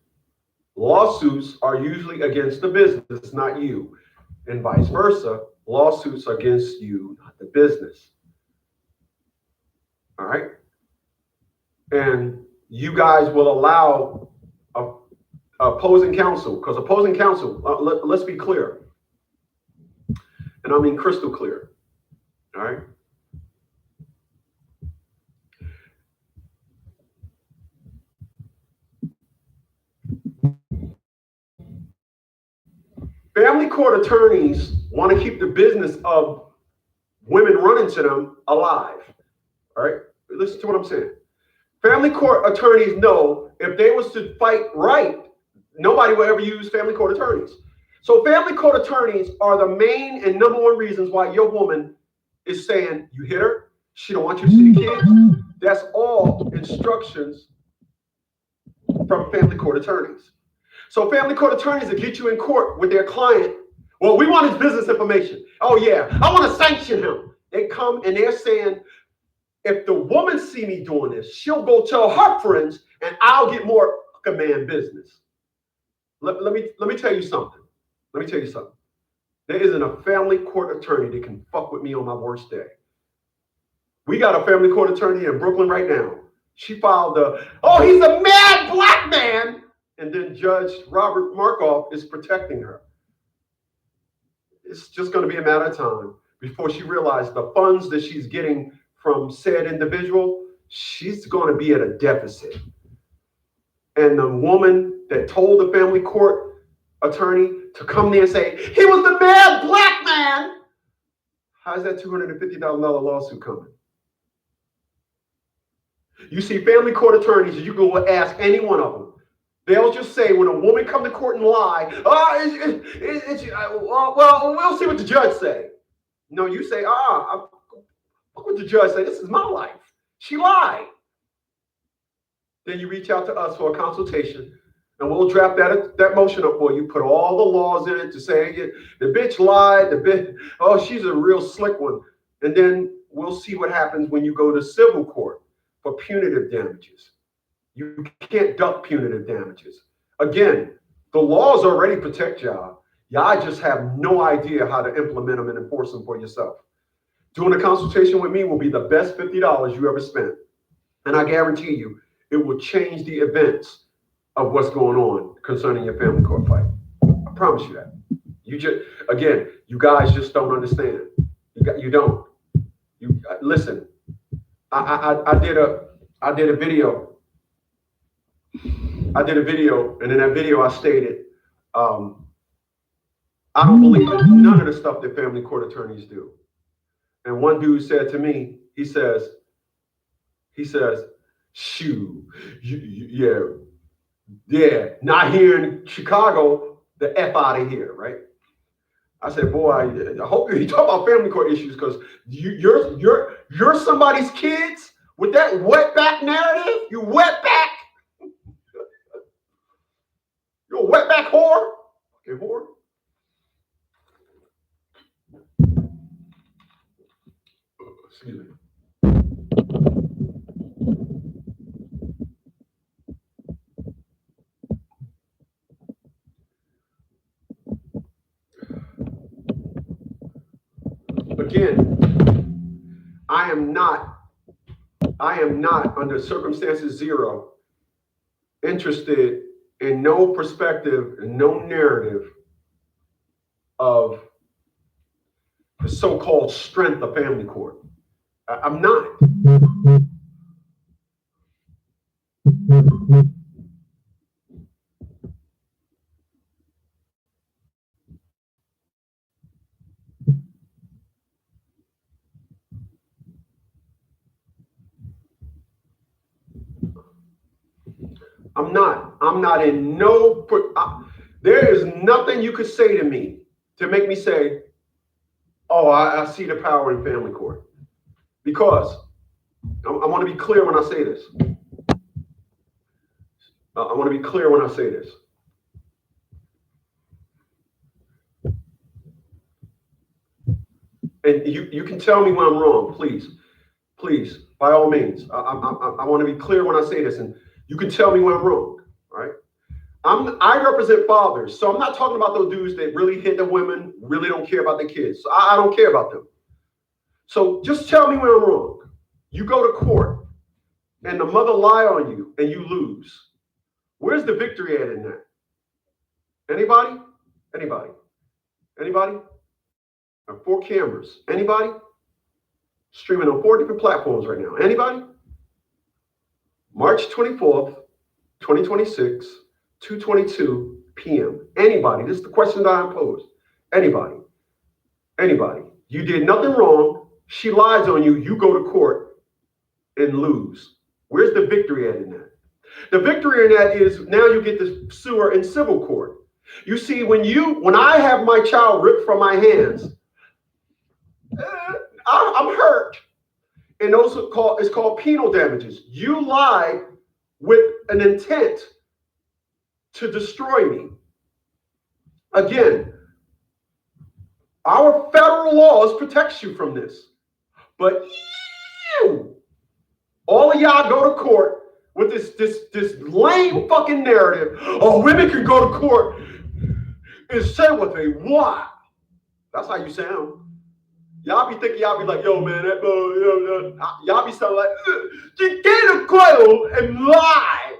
Lawsuits are usually against the business, not you, and vice versa. Lawsuits are against you, not the business. All right, and you guys will allow opposing counsel, because opposing counsel, let's be clear, and I mean crystal clear. All right. Family court attorneys want to keep the business of women running to them alive. All right, listen to what I'm saying. Family court attorneys know if they was to fight right, nobody will ever use family court attorneys. So family court attorneys are the main and number one reasons why your woman is saying you hit her, she don't want you to see the kids. That's all instructions from family court attorneys. So family court attorneys that get you in court with their client, well, we want his business information. Oh yeah, I want to sanction him. They come and they're saying, if the woman see me doing this, she'll go tell her friends and I'll get more man business. Let me tell you something. Let me tell you something. There isn't a family court attorney that can fuck with me on my worst day. We got a family court attorney in Brooklyn right now. She filed he's a mad black man. And then Judge Robert Markoff is protecting her. It's just going to be a matter of time before she realizes the funds that she's getting from said individual, she's going to be at a deficit. And the woman that told the family court attorney to come there and say, he was the mad black man. How's that $250,000 lawsuit coming? You see family court attorneys, you go ask any one of them. They'll just say when a woman come to court and lie, well, we'll see what the judge say. No, you say, what would the judge say? This is my life. She lied. Then you reach out to us for a consultation, and we'll draft that motion up for you. Put all the laws in it to say the bitch lied. She's a real slick one. And then we'll see what happens when you go to civil court for punitive damages. You can't duck punitive damages. Again, the laws already protect y'all. Y'all just have no idea how to implement them and enforce them for yourself. Doing a consultation with me will be the best $50 you ever spent. And I guarantee you, it will change the events of what's going on concerning your family court fight. I promise you that. You guys just don't understand. You don't. Listen, I did a video. And in that video I stated, I don't believe in none of the stuff that family court attorneys do. And one dude said to me, he says, shoo, yeah, not here in Chicago, the F out of here, right? I said, boy, I hope you talk about family court issues, because you're somebody's kids with that wetback narrative. You wetback. You're a wetback whore. Okay, whore. Excuse me. Again, I am not under circumstances zero interested in no perspective and no narrative of the so-called strength of family court. I'm not. I'm not in no, there is nothing you could say to me to make me say, oh, I see the power in family court. Because I want to be clear when I say this. I want to be clear when I say this. And you can tell me when I'm wrong, please. Please, by all means. I want to be clear when I say this, and you can tell me when I'm wrong, all right? I represent fathers, so I'm not talking about those dudes that really hit the women, really don't care about their kids. So I don't care about them. So just tell me when I'm wrong. You go to court, and the mother lie on you, and you lose. Where's the victory at in that? Anybody? Anybody? Anybody? 4 cameras. Anybody? Streaming on 4 different platforms right now. Anybody? March 24th, 2026, 2:22 p.m. Anybody? This is the question that I posed. Anybody? Anybody? You did nothing wrong. She lies on you. You go to court and lose. Where's the victory at in that? The victory in that is now you get to sue her in civil court. You see, when I have my child ripped from my hands, I'm hurt. And those are it's called penal damages. You lied with an intent to destroy me. Again, our federal laws protects you from this. But all of y'all go to court with this lame fucking narrative. Oh, women can go to court and say what they want. That's how you sound. Y'all be thinking, y'all be like, yo, man, y'all be sounding like, you get a court and lie.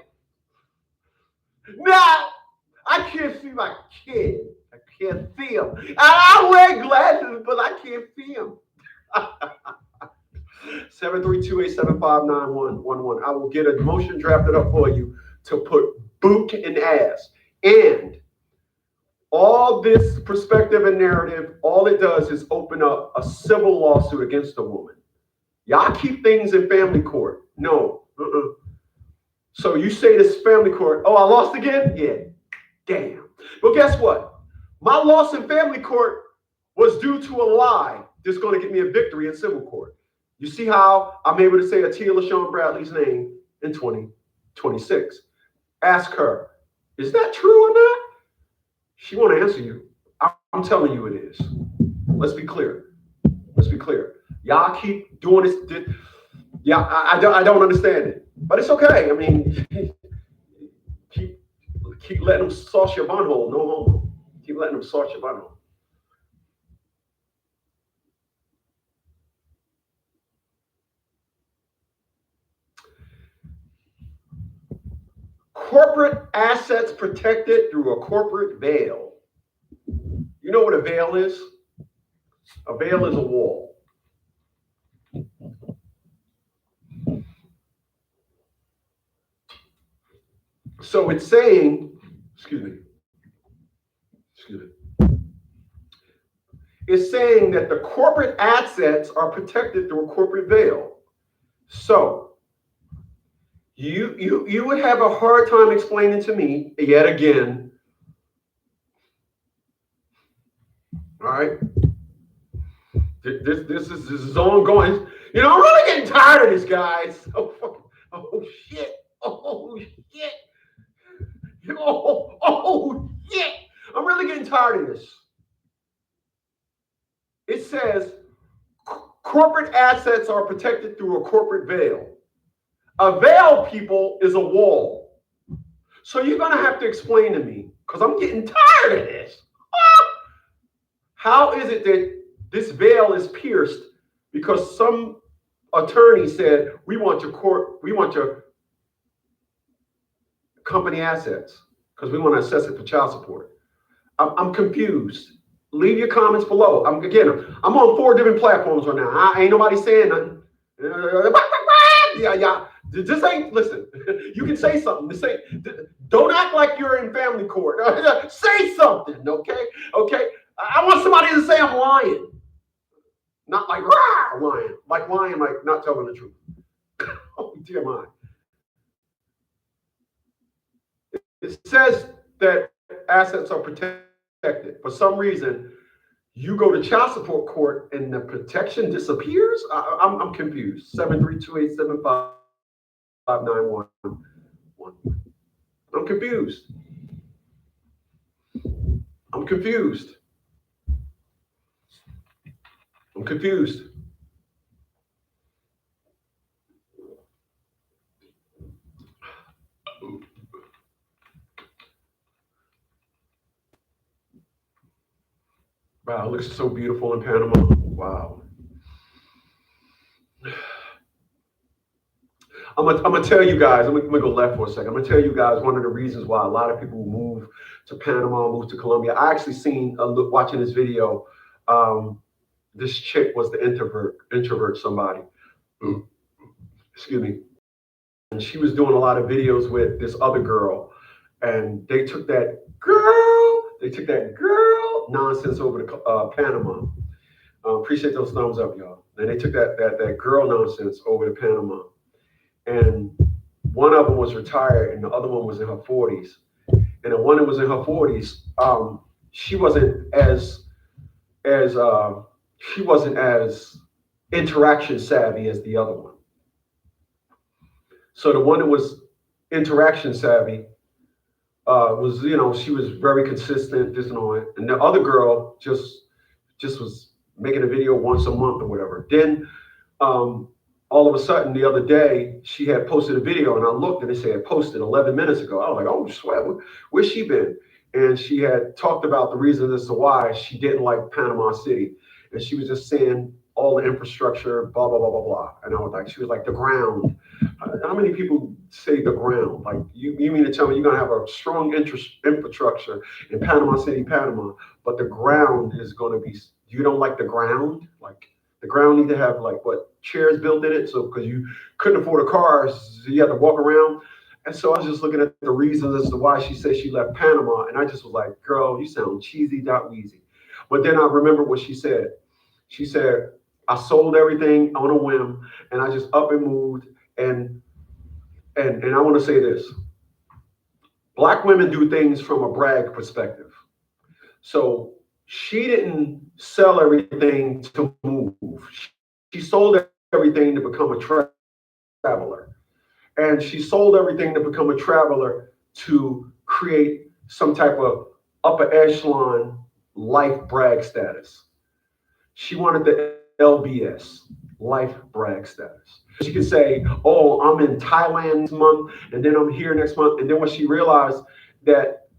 Now, I can't see my kid. I can't see him. I wear glasses, but I can't see him. 732-875-9111. I will get a motion drafted up for you to put boot in ass. And all this perspective and narrative, all it does is open up a civil lawsuit against a woman. Y'all keep things in family court. No. So you say this family court, oh, I lost again? Yeah. Damn. But guess what? My loss in family court was due to a lie that's going to get me a victory in civil court. You see how I'm able to say Atia LaShawn Bradley's name in 2026. Ask her, is that true or not? She won't answer you. I'm telling you it is. Let's be clear. Let's be clear. Y'all keep doing this. Yeah, I don't understand it. But it's okay. I mean, keep letting them sauce your bunhole. No homo. Keep letting them sauce your bunhole. Corporate assets protected through a corporate veil. You know what a veil is? A veil is a wall. So it's saying, excuse me. It's saying that the corporate assets are protected through a corporate veil. So you would have a hard time explaining to me yet again. All right. This is ongoing. You know, I'm really getting tired of this, guys. Oh shit. Oh shit. Oh shit. I'm really getting tired of this. It says corporate assets are protected through a corporate veil. A veil, people, is a wall. So you're going to have to explain to me, because I'm getting tired of this. How is it that this veil is pierced because some attorney said, we want your company assets because we want to assess it for child support? I'm confused. Leave your comments below. I'm on 4 different platforms right now. Ain't nobody saying nothing. Yeah. This ain't, listen, you can say something. Don't act like you're in family court. Say something, okay? Okay? I want somebody to say I'm lying. Not like, rah, lying. Like lying, like not telling the truth. Oh, dear my. it says that assets are protected. For some reason, you go to child support court and the protection disappears. I'm confused. 732875591. I'm confused. I'm confused. I'm confused. Wow, it looks so beautiful in Panama. Wow. I'm gonna tell you guys, I'm gonna go left for a second. I'm gonna tell you guys one of the reasons why a lot of people move to Panama, move to Colombia. I actually seen watching this video. This chick was the introvert somebody. Excuse me. And she was doing a lot of videos with this other girl, and they took that girl nonsense over to Panama. Appreciate those thumbs up, y'all. And they took that girl nonsense over to Panama. And one of them was retired and the other one was in her 40s. And the one that was in her 40s, she wasn't as interaction savvy as the other one. So the one that was interaction savvy was, she was very consistent, this and all that. And the other girl just was making a video once a month or whatever. Then all of a sudden the other day she had posted a video and I looked and it said posted 11 minutes ago. I was like, oh, sweat, where's she been? And she had talked about the reasons as to why she didn't like Panama City. And she was just saying all the infrastructure, blah, blah, blah, blah, blah. And I was like, she was like, the ground. How many people say the ground? Like, you mean to tell me you're going to have a strong infrastructure in Panama City, Panama, but the ground is going to be, you don't like the ground? Like, the ground need to have, like, what, chairs built in it? So, because you couldn't afford a car, so you had to walk around. And so I was just looking at the reasons as to why she said she left Panama. And I just was like, girl, you sound cheesy, .weezy. But then I remember what she said. She said, I sold everything on a whim and I just up and moved. And I want to say this. Black women do things from a brag perspective. So she didn't sell everything to move. She sold everything to become a traveler. And she sold everything to become a traveler to create some type of upper echelon life brag status. She wanted the LBS, life brag status. She could say, oh, I'm in Thailand this month, and then I'm here next month. And then when she realized that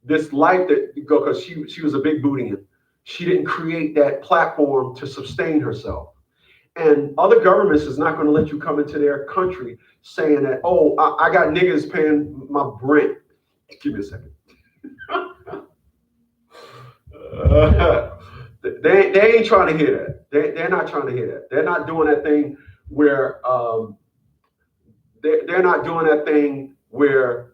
this life because she was a big bootian, she didn't create that platform to sustain herself. And other governments is not going to let you come into their country saying that, oh, I got niggas paying my rent. Give me a second. They ain't trying to hear that. They're not trying to hear that. They're not doing that thing where they're not doing that thing where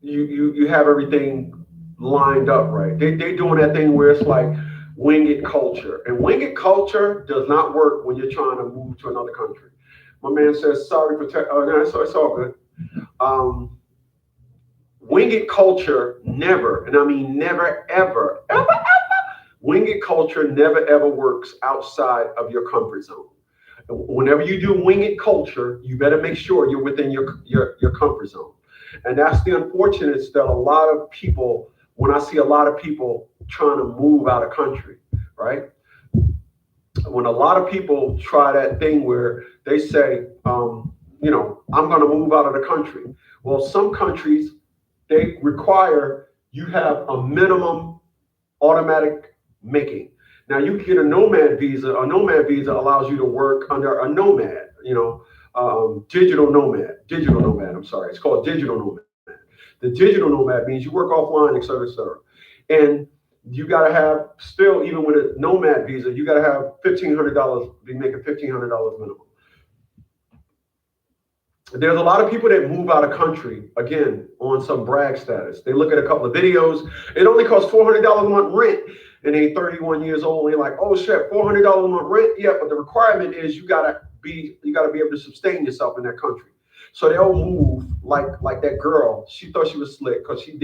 you have everything lined up right. They doing that thing where it's like wing it culture. And wing it culture does not work when you're trying to move to another country. My man says, sorry for no, it's all good. Wing it culture never, and I mean never, ever, wing it culture never, ever works outside of your comfort zone. Whenever you do wing it culture, you better make sure you're within your comfort zone. And that's the unfortunate that a lot of people, when I see a lot of people trying to move out of country, right? When a lot of people try that thing where they say, I'm going to move out of the country. Well, some countries, they require you have a minimum automatic making. Now you can get a nomad visa. A nomad visa allows you to work under a nomad, digital nomad. I'm sorry. It's called digital nomad. The digital nomad means you work offline, et cetera, et cetera. And you got to have still, even with a nomad visa, you got to have $1,500, be making $1,500 minimum. There's a lot of people that move out of country, again, on some brag status. They look at a couple of videos. It only costs $400 a month rent, and they're 31 years old. And they're like, oh, shit, $400 a month rent? Yeah, but the requirement is you got to you got to be able to sustain yourself in that country. So they'll move like that girl. She thought she was slick because she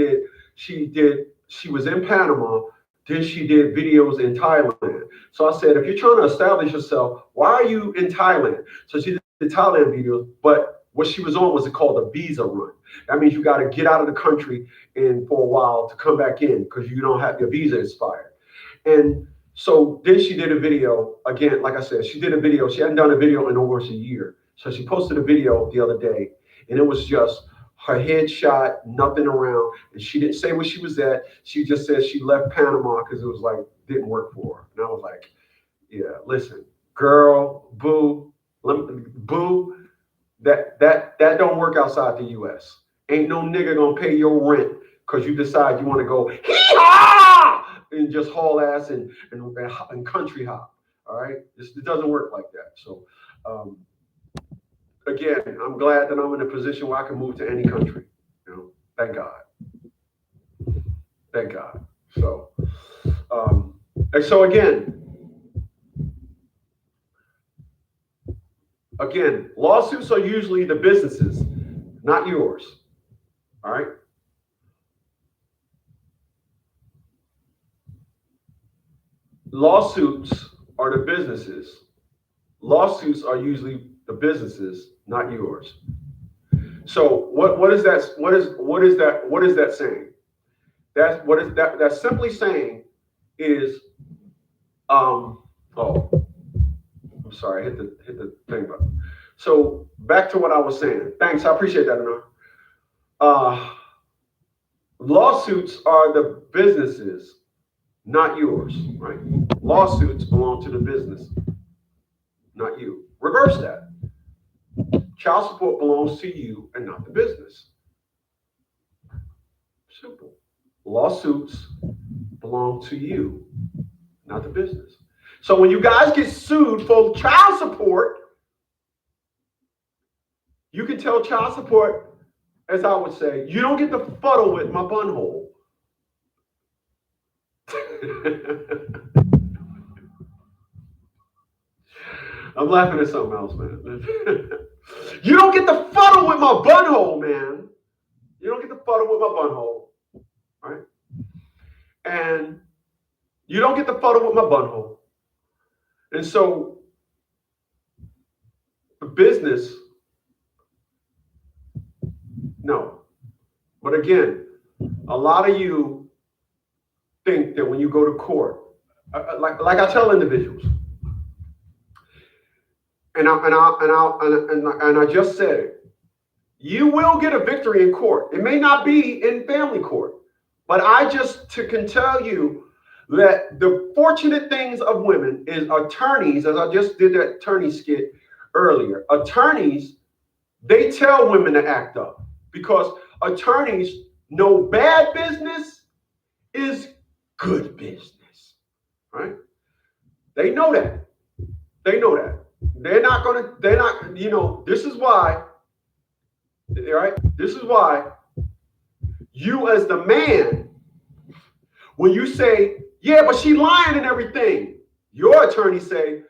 was in Panama. Then she did videos in Thailand. So I said, if you're trying to establish yourself, why are you in Thailand? So she did Thailand videos, but what she was on was called a visa run. That means you got to get out of the country and for a while to come back in because you don't have your visa expired. And so then she did a video again. Like I said, she did a video. She hadn't done a video in almost a year. So she posted a video the other day, and it was just her headshot, nothing around, and she didn't say where she was at. She just said she left Panama because it was like didn't work for her. And I was like, yeah, listen, girl, boo, that don't work outside the U.S. Ain't no nigga gonna pay your rent because you decide you want to go hee-haw and just haul ass and country hop. All right, it doesn't work like that. So. Again, I'm glad that I'm in a position where I can move to any country. You know, thank God. Thank God. So, and so again, lawsuits are usually the businesses, not yours. All right. Lawsuits are the businesses. Lawsuits are usually the businesses, not yours. So what is that? What is that saying? That's simply saying is oh, I'm sorry, I hit the thing button. So back to what I was saying. Thanks, I appreciate that, Anna. Lawsuits are the businesses, not yours, right? Lawsuits belong to the business, not you. Reverse that. Child support belongs to you and not the business. Simple. Lawsuits belong to you, not the business. So when you guys get sued for child support, you can tell child support, as I would say, you don't get to fuddle with my bunhole. I'm laughing at something else, man. You don't get to fuddle with my bunhole, man. You don't get to fuddle with my bunhole, right? And you don't get to fuddle with my bunhole. And so the business, no. But again, a lot of you think that when you go to court, like I tell individuals, and I just said it, you will get a victory in court. It may not be in family court, but I just can tell you that the fortunate things of women is attorneys, as I just did that attorney skit earlier, attorneys, they tell women to act up because attorneys know bad business is good business, right? They know that. They know that. They're not, this is why, right? This is why you as the man, when you say, yeah, but she lying and everything, your attorney say,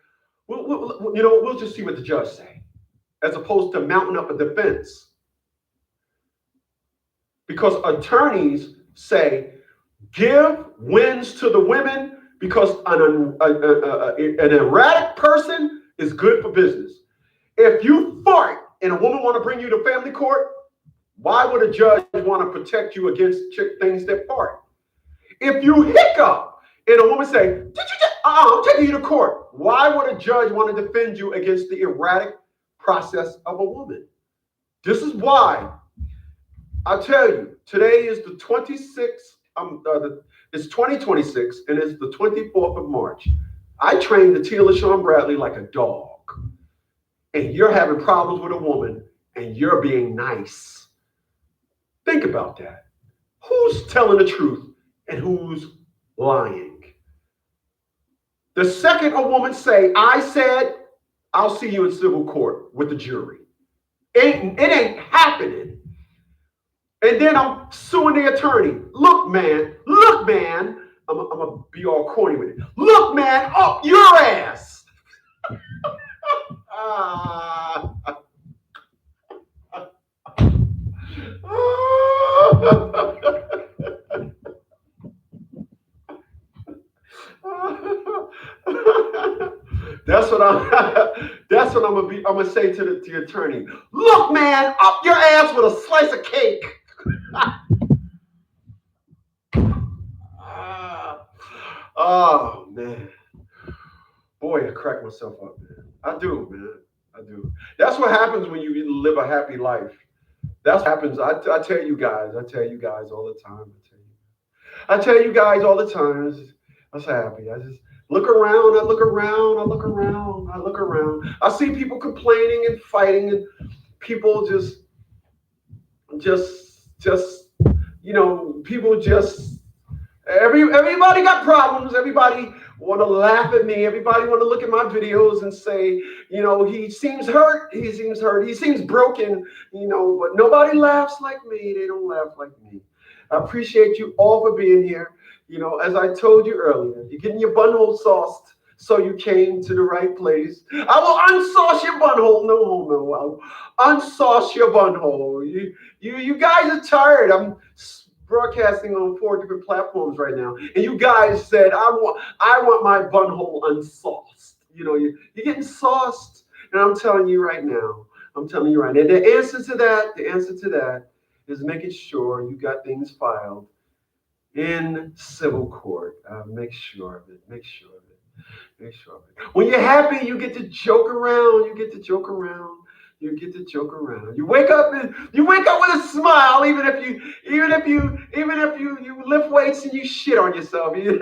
we'll just see what the judge say, as opposed to mounting up a defense. Because attorneys say, give wins to the women because an erratic person is good for business. If you fart and a woman want to bring you to family court, why would a judge want to protect you against things that fart? If you hiccup and a woman say, I'm taking you to court, why would a judge want to defend you against the erratic process of a woman? This is why I tell you, today is the 26th, it's 2026 and it's the 24th of March. I trained the Tila Sean Bradley like a dog. And you're having problems with a woman and you're being nice. Think about that. Who's telling the truth and who's lying? The second a woman say, I said, I'll see you in civil court with the jury. It ain't happening. And then I'm suing the attorney. Look, man, I'm gonna be all corny with it. Look, man, up your ass. That's what I'm. That's what I'm gonna say to the attorney. Look, man, up your ass with a slice of cake. Oh man, boy, I crack myself up, man. I do, man. I do. That's what happens when you live a happy life. That's what happens. I tell you guys. I tell you guys all the time. I tell you guys all the time. I'm so happy. I just look around. I look around. I look around. I look around. I see people complaining and fighting, and people just people just everybody got problems. Everybody want to laugh at me. Everybody want to look at my videos and say, he seems hurt. He seems hurt. He seems broken. But nobody laughs like me. They don't laugh like me. I appreciate you all for being here. As I told you earlier, you're getting your bunhole sauced, so you came to the right place. I will unsauce your bunhole. No. I'll unsauce your bunhole. You guys are tired. I'm broadcasting on 4 different platforms right now, and you guys said I want my bunhole unsauced. You're getting sauced, and I'm telling you right now. And the answer to that is making sure you got things filed in civil court. Make sure of it. When you're happy, you get to joke around. You wake up with a smile, even if you lift weights and you shit on yourself. You're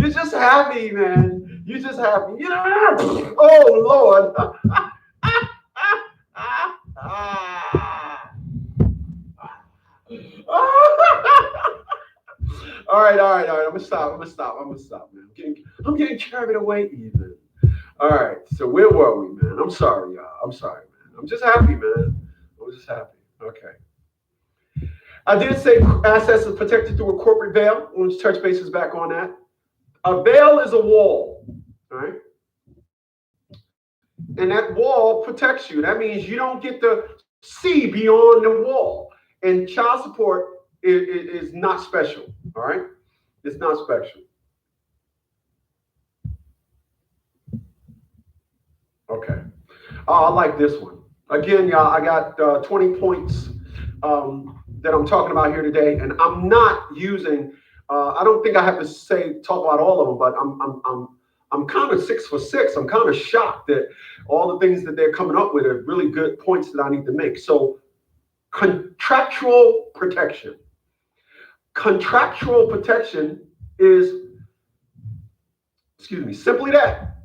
just happy, man. You're just happy. Oh Lord. All right. I'm gonna stop, man. I'm getting carried away even. All right. So where were we, man? I'm sorry, y'all. I'm sorry, man. I'm just happy, man. Okay. I did say assets are protected through a corporate veil. Let's touch bases back on that. A veil is a wall, all right? And that wall protects you. That means you don't get to see beyond the wall. And child support is not special, all right? It's not special. Okay. I like this one. Again, y'all, I got 20 points that I'm talking about here today, and I'm not using. I don't think I have to talk about all of them, but I'm kind of 6 for 6. I'm kind of shocked that all the things that they're coming up with are really good points that I need to make. So, contractual protection. Contractual protection is, simply that.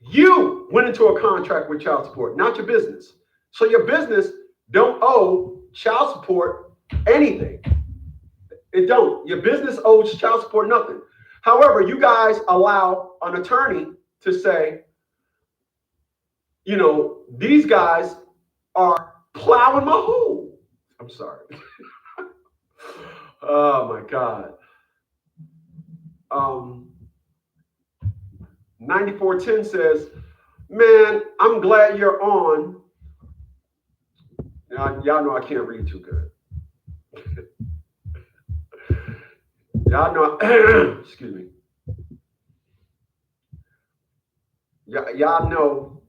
You went into a contract with child support, not your business. So your business don't owe child support anything. It don't. Your business owes child support nothing. However, you guys allow an attorney to say, these guys are plowing my hole. I'm sorry. Oh my God. 9410 says, man, I'm glad you're on. Y'all know I can't read too good. Y'all know, excuse me. Y'all know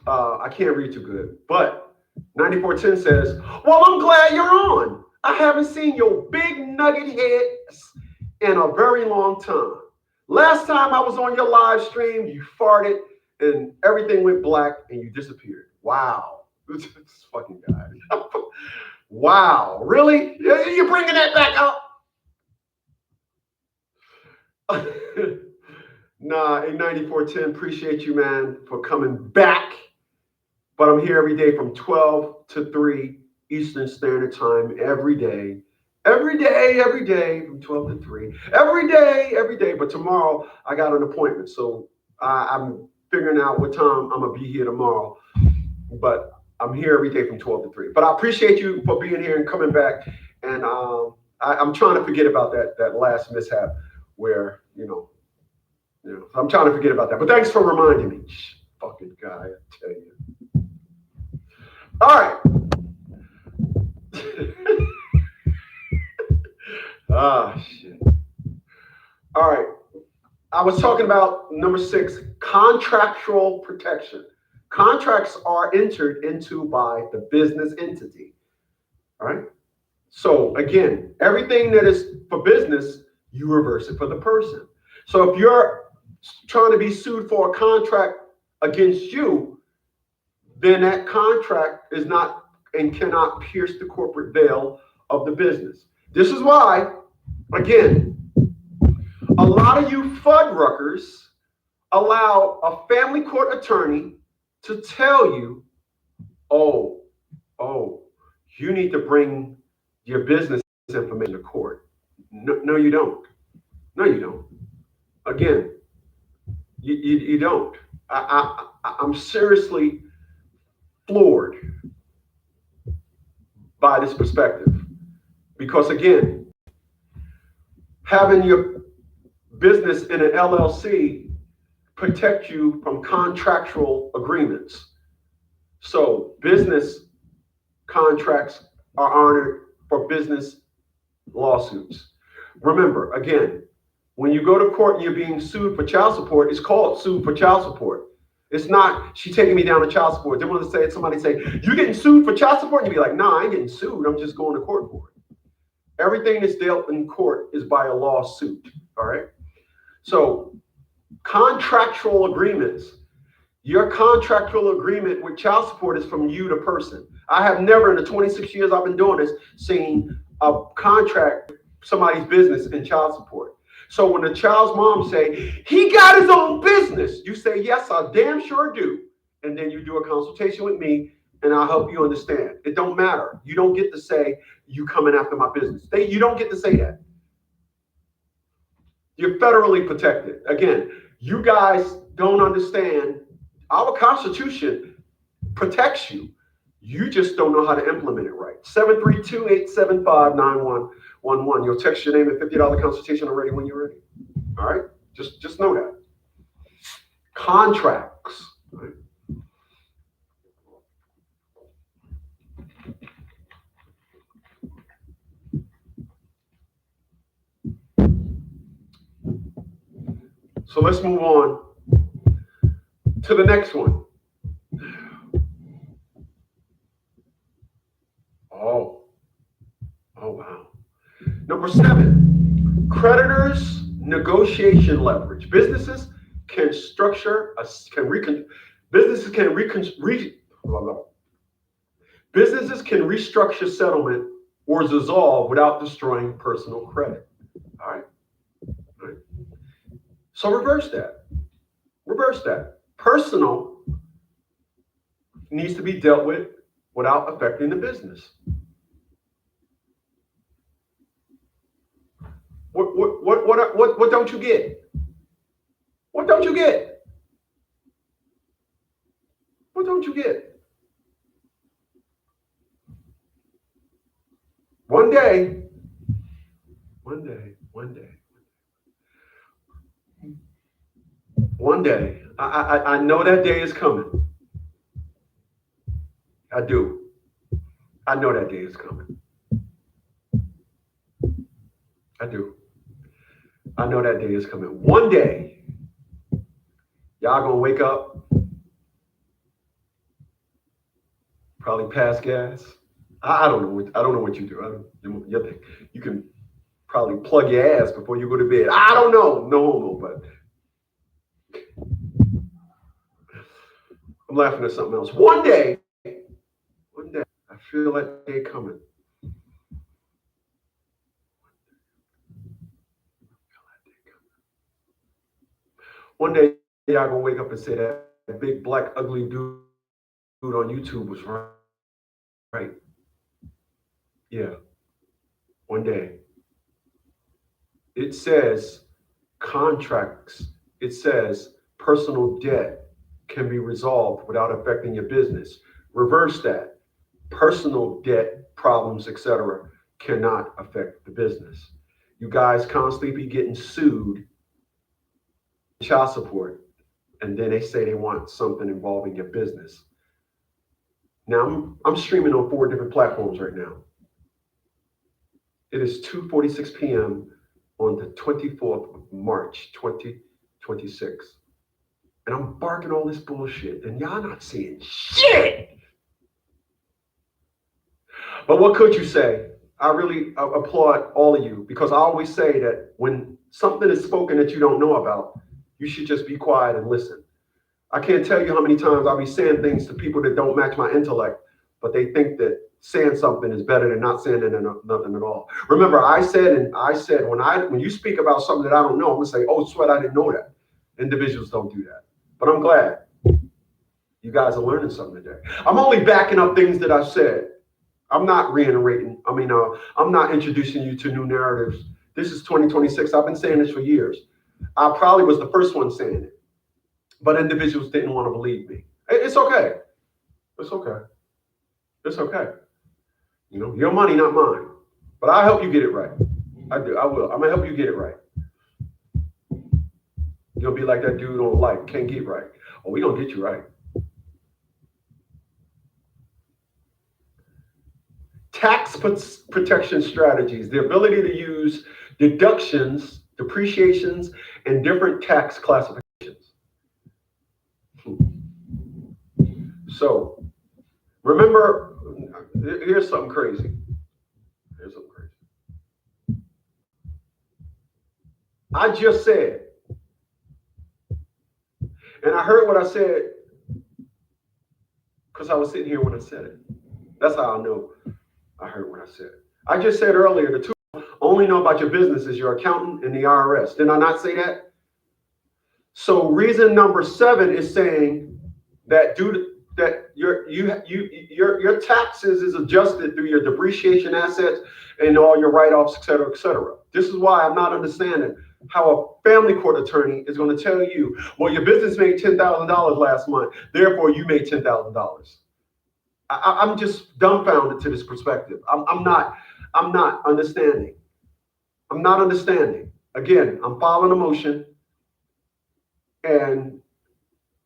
I can't read too good. But 9410 says, well, I'm glad you're on. I haven't seen your big nugget heads in a very long time. Last time I was on your live stream, you farted and everything went black and you disappeared. Wow. This fucking guy. Wow. Really? You're bringing that back up? Nah, 9410, appreciate you, man, for coming back. But I'm here every day from 12 to 3 Eastern Standard Time every day. Every day from 12 to 3. Every day. But tomorrow I got an appointment. So I'm figuring out what time I'm going to be here tomorrow. But I'm here every day from 12 to 3. But I appreciate you for being here and coming back. And I'm trying to forget about that last mishap where, I'm trying to forget about that. But thanks for reminding me. Fucking guy, I tell you. All right. Shit. All right. I was talking about number 6, contractual protection. Contracts are entered into by the business entity. All right. So again, everything that is for business, you reverse it for the person. So if you're trying to be sued for a contract against you, then that contract is not and cannot pierce the corporate veil of the business. This is why, again, a lot of you fuddruckers allow a family court attorney to tell you, oh, you need to bring your business information to court. No, you don't. No, you don't. Again, you don't. I'm seriously floored by this perspective because, again, having your business in an LLC protect you from contractual agreements. So business contracts are honored for business lawsuits. Remember, again, when you go to court and you're being sued for child support, it's called sued for child support. It's not, she taking me down to child support. They want to say, somebody say, you getting sued for child support? And you'd be like, nah, I ain't getting sued. I'm just going to court for it. Everything that's dealt in court is by a lawsuit. All right. So contractual agreements, your contractual agreement with child support is from you, the person. I have never in the 26 years I've been doing this seen a contract, somebody's business in child support. So when the child's mom say, he got his own business, you say, yes, I damn sure do. And then you do a consultation with me and I'll help you understand. It don't matter. You don't get to say, you coming after my business. You don't get to say that. You're federally protected. Again, you guys don't understand. Our Constitution protects you. You just don't know how to implement it right. 732-875-9111. You'll text your name and $50 consultation already when you're ready. All right? Just know that. Contracts. Right? So let's move on to the next one. Oh, wow. Number 7, creditors' negotiation leverage. Businesses can structure businesses can restructure settlement or dissolve without destroying personal credit. All right. So reverse that. Personal needs to be dealt with without affecting the business. What don't you get? What don't you get? What don't you get? One day, I know that day is coming. I do. I know that day is coming. I do. I know that day is coming. One day, y'all gonna wake up, probably pass gas. I don't know what you do. You can probably plug your ass before you go to bed. I don't know. No, but I'm laughing at something else. One day, I feel that day coming. One day, y'all gonna wake up and say that big black ugly dude on YouTube was right. Yeah. One day. It says contracts. It says personal debt can be resolved without affecting your business. Reverse that. Personal debt problems, etc., cannot affect the business. You guys constantly be getting sued, child support, and then they say they want something involving your business. Now I'm streaming on 4 different platforms right now. It is 2:46 p.m. on the 24th of March, 2020. 26. And I'm barking all this bullshit, and y'all not saying shit. But what could you say? I really applaud all of you, because I always say that when something is spoken that you don't know about, you should just be quiet and listen. I can't tell you how many times I'll be saying things to people that don't match my intellect, but they think that saying something is better than not saying nothing at all. Remember, I said when you speak about something that I don't know, I'm gonna say, oh, sweat, I didn't know that. Individuals don't do that. But I'm glad you guys are learning something today. I'm only backing up things that I've said. I'm not reiterating. I'm not introducing you to new narratives. This is 2026. I've been saying this for years. I probably was the first one saying it, but individuals didn't want to believe me. It's okay. It's okay. It's okay. You know, your money, not mine. But I'll help you get it right. I do. I will. I'm gonna help you get it right. You'll be like that dude on Life, can't get right. Oh, we gonna get you right. Tax protection strategies, the ability to use deductions, depreciations, and different tax classifications. So, remember, here's something crazy. I just said, and I heard what I said because I was sitting here when I said it. That's how I know I heard what I said. I just said earlier, the two only know about your business is your accountant and the IRS. Did I not say that? So reason number 7 is saying that your taxes is adjusted through your depreciation assets and all your write-offs, et cetera, et cetera. This is why I'm not understanding how a family court attorney is going to tell you, well, your business made $10,000 last month, therefore you made $10,000. I'm just dumbfounded to this perspective. I'm not understanding. I'm not understanding. Again, I'm filing a motion, and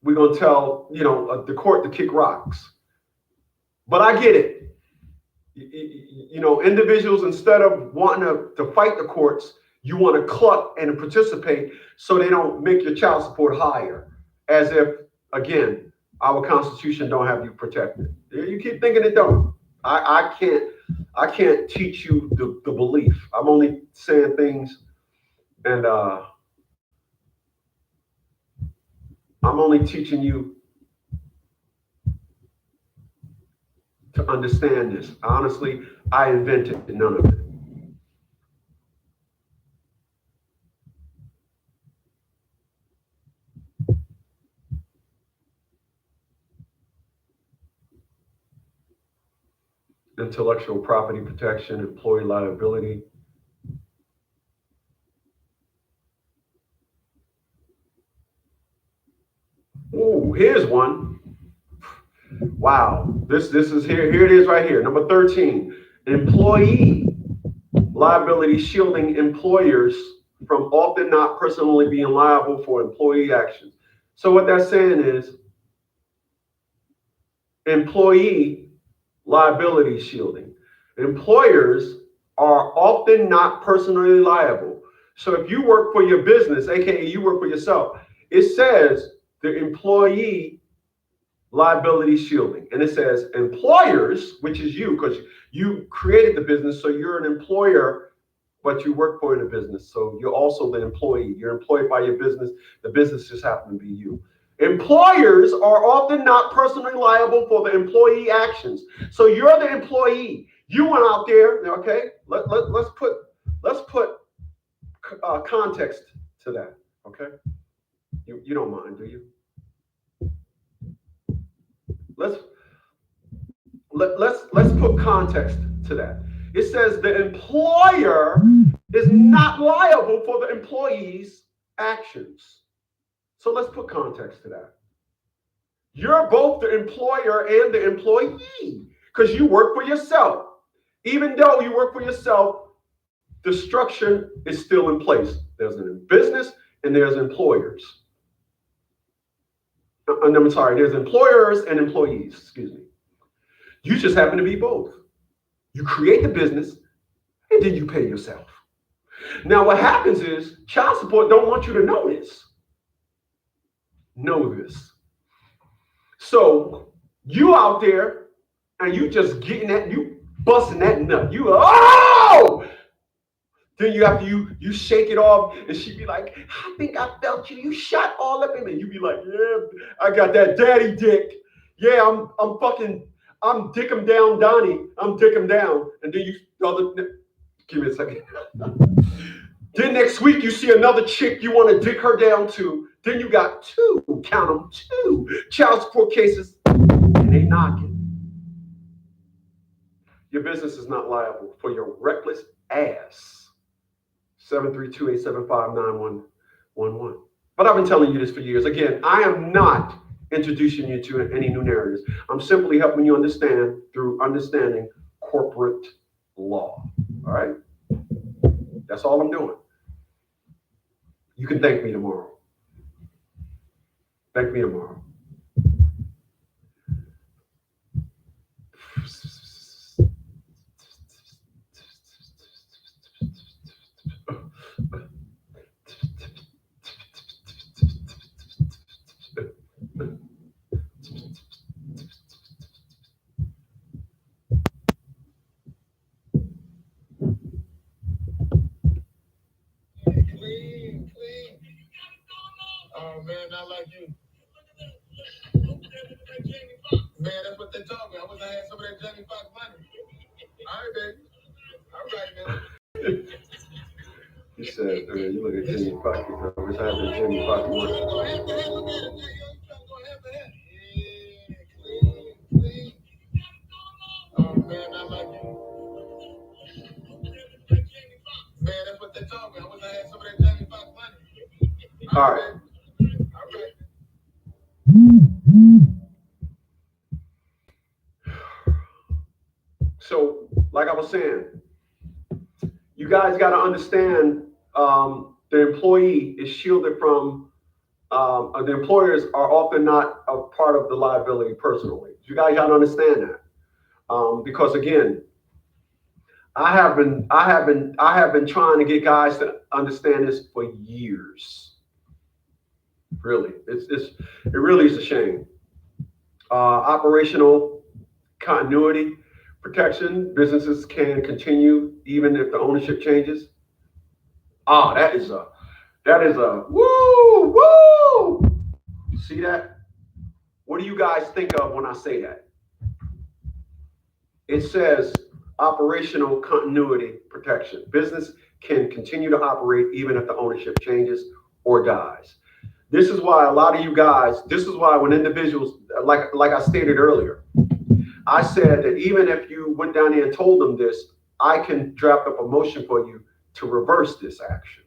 we're going to tell, the court to kick rocks. But I get it. Individuals, instead of wanting to fight the courts, you want to cluck and participate so they don't make your child support higher. As if, again, our Constitution don't have you protected. You keep thinking it don't. I can't teach you the belief. I'm only saying things, and I'm only teaching you to understand this. Honestly, I invented none of it. Intellectual property protection, employee liability. Ooh, here's one. Wow, this is here it is right here. Number 13, employee liability shielding employers from often not personally being liable for employee actions. So what that's saying is employee liability shielding. Employers are often not personally liable. So if you work for your business, aka you work for yourself, it says the employee liability shielding. And it says employers, which is you, because you created the business, so you're an employer, but you work for the business. So you're also the employee. You're employed by your business. The business just happens to be you. Employers are often not personally liable for the employee actions. So you're the employee. You went out there, okay? Let's put context to that, okay? You don't mind, do you? Let's put context to that. It says the employer is not liable for the employee's actions. So let's put context to that. You're both the employer and the employee because you work for yourself. Even though you work for yourself, the structure is still in place. There's a business and there's employers. I'm sorry, there's employers and employees, excuse me. You just happen to be both. You create the business and then you pay yourself. Now what happens is child support don't want you to know this. know this. So you out there and you just getting that, you busting that nut. You, oh! Then you have to, you shake it off and she be like, I think I felt you. You shot all up in me. You be like, yeah, I got that daddy dick. Yeah, I'm dick him down, Donnie. I'm dick him down. And then give me a second. Then next week you see another chick you want to dick her down to. Then you got count them, two child support cases, and they knocking. Your business is not liable for your reckless ass. 732-875-9111. But I've been telling you this for years. Again, I am not introducing you to any new narratives. I'm simply helping you understand through understanding corporate law. All right? That's all I'm doing. You can thank me tomorrow. Thank me tomorrow. Clean. Oh man, not like you. Man, that's what they told me. I wish I had some of that Jamie Foxx money. All right, baby. All right, man. He said, you look at Jimmy Foxx, I wish I had the Jimmy Foxx money. Clean. Oh man, not like you. Man, that's what they told me. I wish I had some of that Jamie Foxx money. All right. All right. So, like I was saying, you guys got to understand the employee is shielded from, the employers are often not a part of the liability personally. You guys got to understand that. Because again, I have been trying to get guys to understand this for years. Really, it really is a shame. Operational continuity protection, businesses can continue even if the ownership changes. That is a woo. See that? What do you guys think of when I say that? It says operational continuity protection. Business can continue to operate even if the ownership changes or dies. This is why a lot of you guys, this is why when individuals, like I stated earlier, I said that even if you went down there and told them this, I can draft up a motion for you to reverse this action.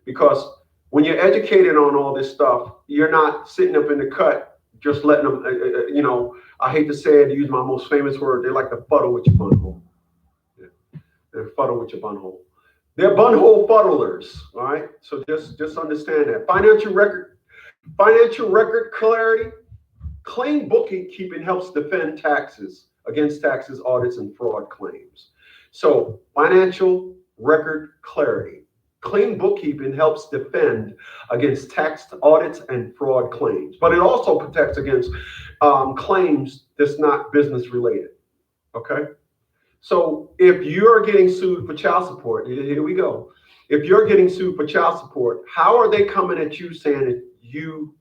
Because when you're educated on all this stuff, you're not sitting up in the cut, just letting them, I hate to say it, to use my most famous word, they like to fuddle with your bunhole. Yeah. They're fuddle with your bunhole. They're bunhole fuddlers, all right? So just understand that. Financial record clarity. Clean bookkeeping helps defend taxes against taxes, audits, and fraud claims. So financial record clarity. Clean bookkeeping helps defend against tax audits and fraud claims, but it also protects against claims that's not business related. Okay? So if you're getting sued for child support, here we go. If you're getting sued for child support, how are they coming at you saying that you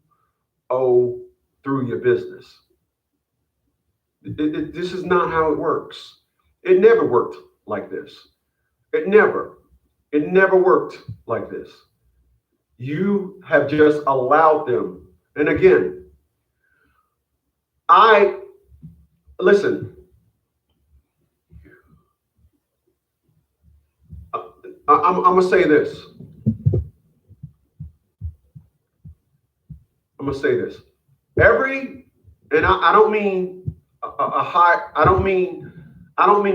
owe through your business? This is not how it works. It never worked like this. It never worked like this. You have just allowed them. And again, listen. I'm gonna say this. And I don't mean a high. I don't mean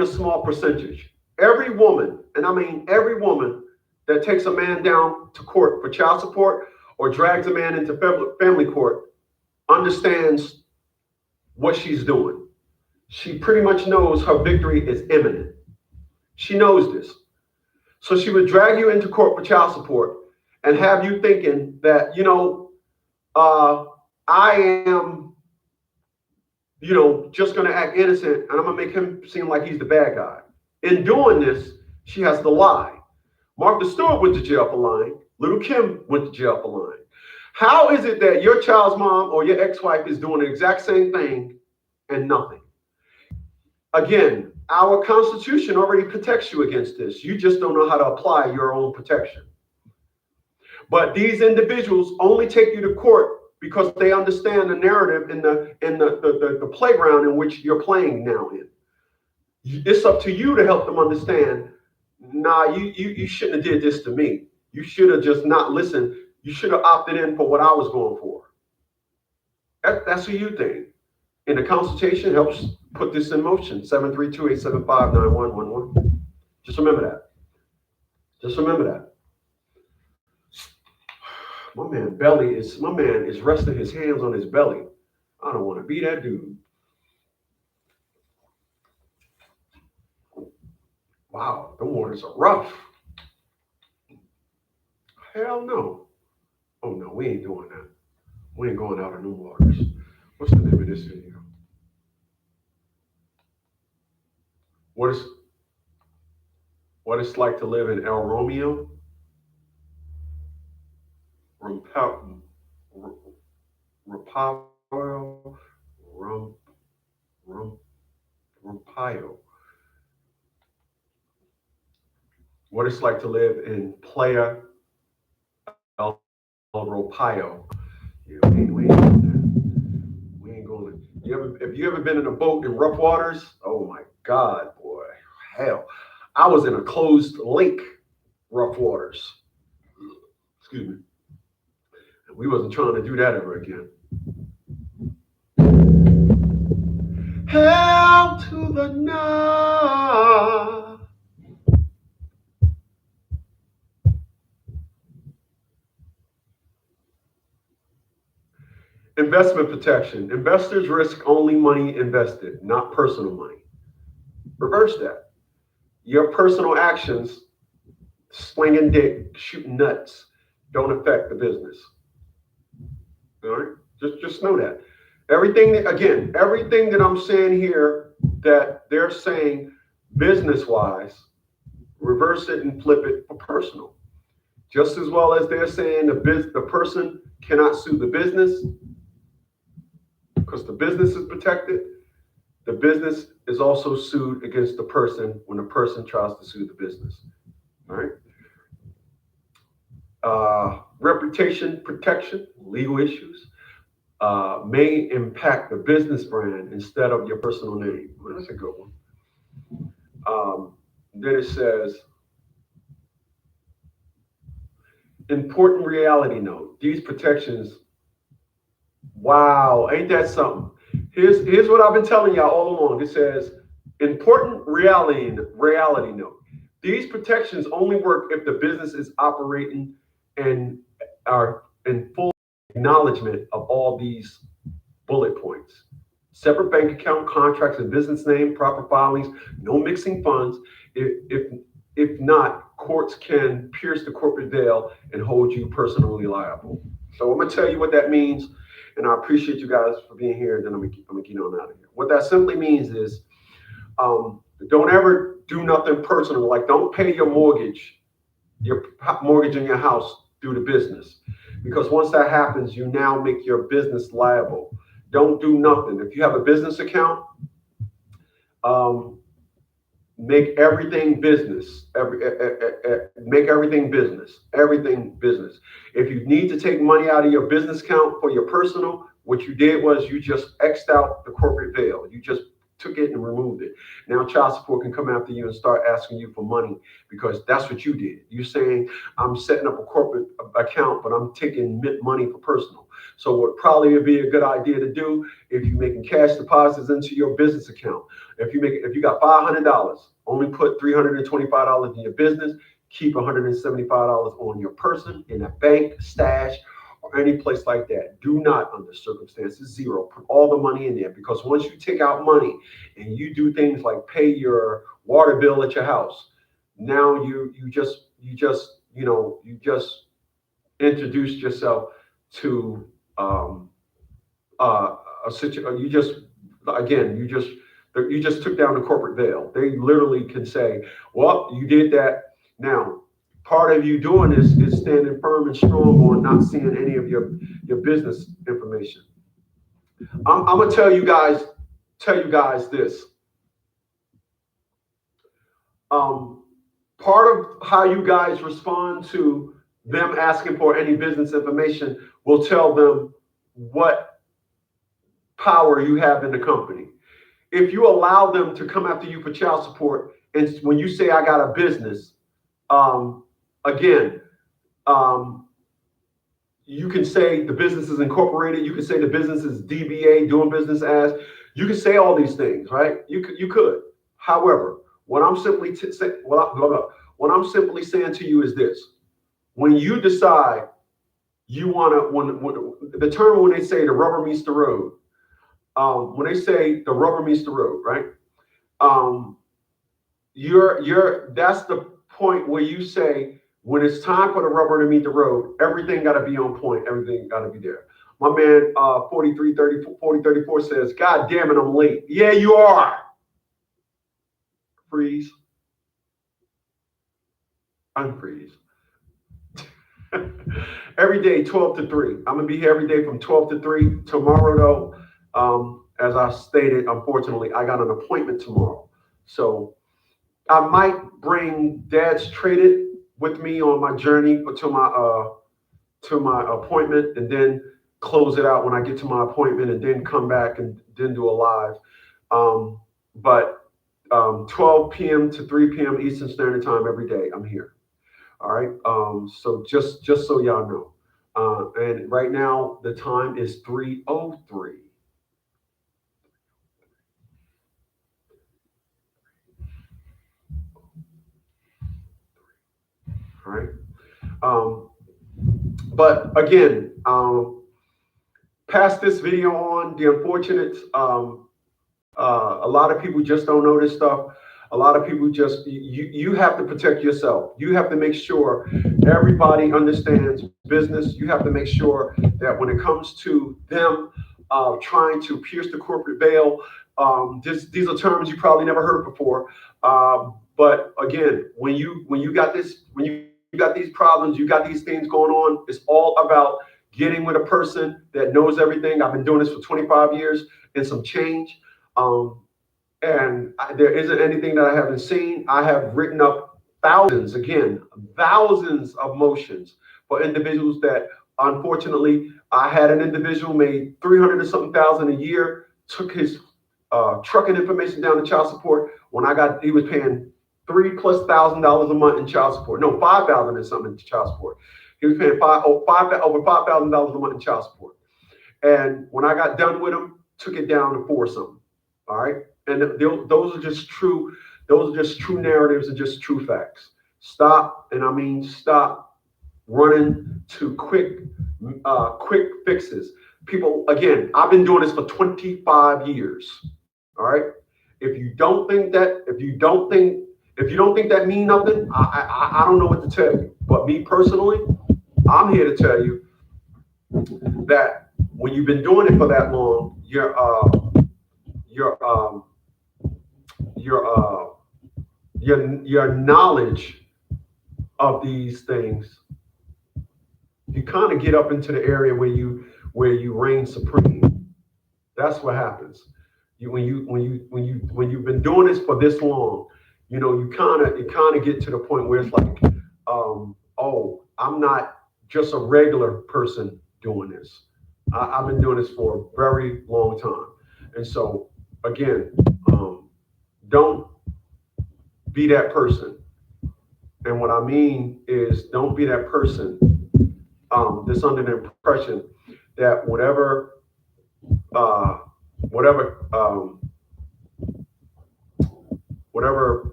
a small percentage. Every woman, and I mean every woman that takes a man down to court for child support or drags a man into family court understands what she's doing. She pretty much knows her victory is imminent. She knows this. So she would drag you into court for child support and have you thinking that, I am, just going to act innocent and I'm going to make him seem like he's the bad guy. In doing this, she has to lie. Martha Stewart went to jail for lying. Little Kim went to jail for lying. How is it that your child's mom or your ex-wife is doing the exact same thing and nothing? Again, our Constitution already protects you against this. You just don't know how to apply your own protection. But these individuals only take you to court because they understand the narrative in the playground in which you're playing now in. It's up to you to help them understand, nah, you shouldn't have did this to me. You should have just not listened. You should have opted in for what I was going for. That's a you thing. And the consultation helps put this in motion. 732-875-9111. Just remember that. Just remember that. My man is resting his hands on his belly. I don't want to be that dude. Wow, the waters are rough. Hell no. Oh no, we ain't doing that. We ain't going out in them waters. What's the name of this video? What it's like to live in El Romeo? Rumpayo. What it's like to live in Playa El Ropayo. Yeah, we ain't doing that. We ain't going to. Have you ever been in a boat in rough waters? Oh my God, boy. Hell. I was in a closed lake, rough waters. Excuse me. And we wasn't trying to do that ever again. Hell to the nah. Investment protection. Investors risk only money invested, not personal money. Reverse that. Your personal actions, slinging dick, shooting nuts, don't affect the business. All right? Just know that. Everything that I'm saying here that they're saying business-wise, reverse it and flip it for personal. Just as well as they're saying the person cannot sue the business because the business is protected, the business is also sued against the person when the person tries to sue the business. All right? Reputation protection, legal issues, may impact the business brand instead of your personal name. Well, that's a good one. Then it says, important reality note. These protections, wow, ain't that something? Here's what I've been telling y'all all along. It says, important reality note. These protections only work if the business is operating and are in full acknowledgement of all these bullet points. Separate bank account, contracts, and business name, proper filings, no mixing funds. If not, courts can pierce the corporate veil and hold you personally liable. So I'm gonna tell you what that means, and I appreciate you guys for being here. And then I'm gonna get on out of here. What that simply means is, don't ever do nothing personal. Like, don't pay your mortgage in your house through the business, because once that happens, you now make your business liable. Don't do nothing. If you have a business account, make everything business. Make everything business. Everything business. If you need to take money out of your business account for your personal, what you did was you just X'd out the corporate veil. You just took it and removed it. Now child support can come after you and start asking you for money because that's what you did. You're saying, I'm setting up a corporate account, but I'm taking money for personal. So what probably would be a good idea to do, if you're making cash deposits into your business account, if you got $500, only put $325 in your business, keep $175 on your person in a bank, stash, or any place like that. Do not, under circumstances, zero, put all the money in there, because once you take out money and you do things like pay your water bill at your house, now you just introduced yourself to you just, again, you just took down the corporate veil. They literally can say, well, you did that. Now, part of you doing this is standing firm and strong on not seeing any of your business information. I'm gonna tell you guys this. Part of how you guys respond to them asking for any business information will tell them what power you have in the company. If you allow them to come after you for child support, and when you say I got a business, again, you can say the business is incorporated. You can say the business is DBA, doing business as. You can say all these things, right? You could. However, what I'm simply what I'm simply saying to you is this: when you decide you want to, when the term when they say the rubber meets the road, when they say the rubber meets the road, right? That's the point where you say, when it's time for the rubber to meet the road, everything got to be on point. Everything got to be there. My man, 4034 says, God damn it, I'm late. Yeah, you are. Freeze. Unfreeze. Every day, 12 to 3. I'm going to be here every day from 12 to 3. Tomorrow, though, as I stated, unfortunately, I got an appointment tomorrow. So I might bring Dad's Traded with me on my journey to my appointment, and then close it out when I get to my appointment, and then come back and then do a live. But 12 p.m. to 3 p.m. Eastern Standard Time every day, I'm here. All right. So just so y'all know. And right now the time is 3:03. All right. But again, pass this video on. The unfortunate, a lot of people just don't know this stuff. A lot of people just, you have to protect yourself. You have to make sure everybody understands business. You have to make sure that when it comes to them trying to pierce the corporate veil, these are terms you probably never heard before. But again, when you got these problems, you got these things going on, it's all about getting with a person that knows everything. I've been doing this for 25 years and some change. And there isn't anything that I haven't seen. I have written up thousands of motions for individuals that, unfortunately, I had an individual made 300 or something thousand a year, took his trucking information down to child support. He was paying $3,000+ a month in child support. No, $5,000 and something in child support. He was paying over $5,000 a month in child support. And when I got done with him, took it down to $4 something. All right. And those are just true narratives and just true facts. Stop, and I mean stop running to quick fixes. People, again, I've been doing this for 25 years. All right. If you don't think that means nothing, I don't know what to tell you. But me personally, I'm here to tell you that when you've been doing it for that long, your knowledge of these things, you kind of get up into the area where you reign supreme. That's what happens. When you've been doing this for this long, you kind of get to the point where it's like, oh, I'm not just a regular person doing this. I've been doing this for a very long time. And so, again, don't be that person. And what I mean is, don't be that person that's under the impression that whatever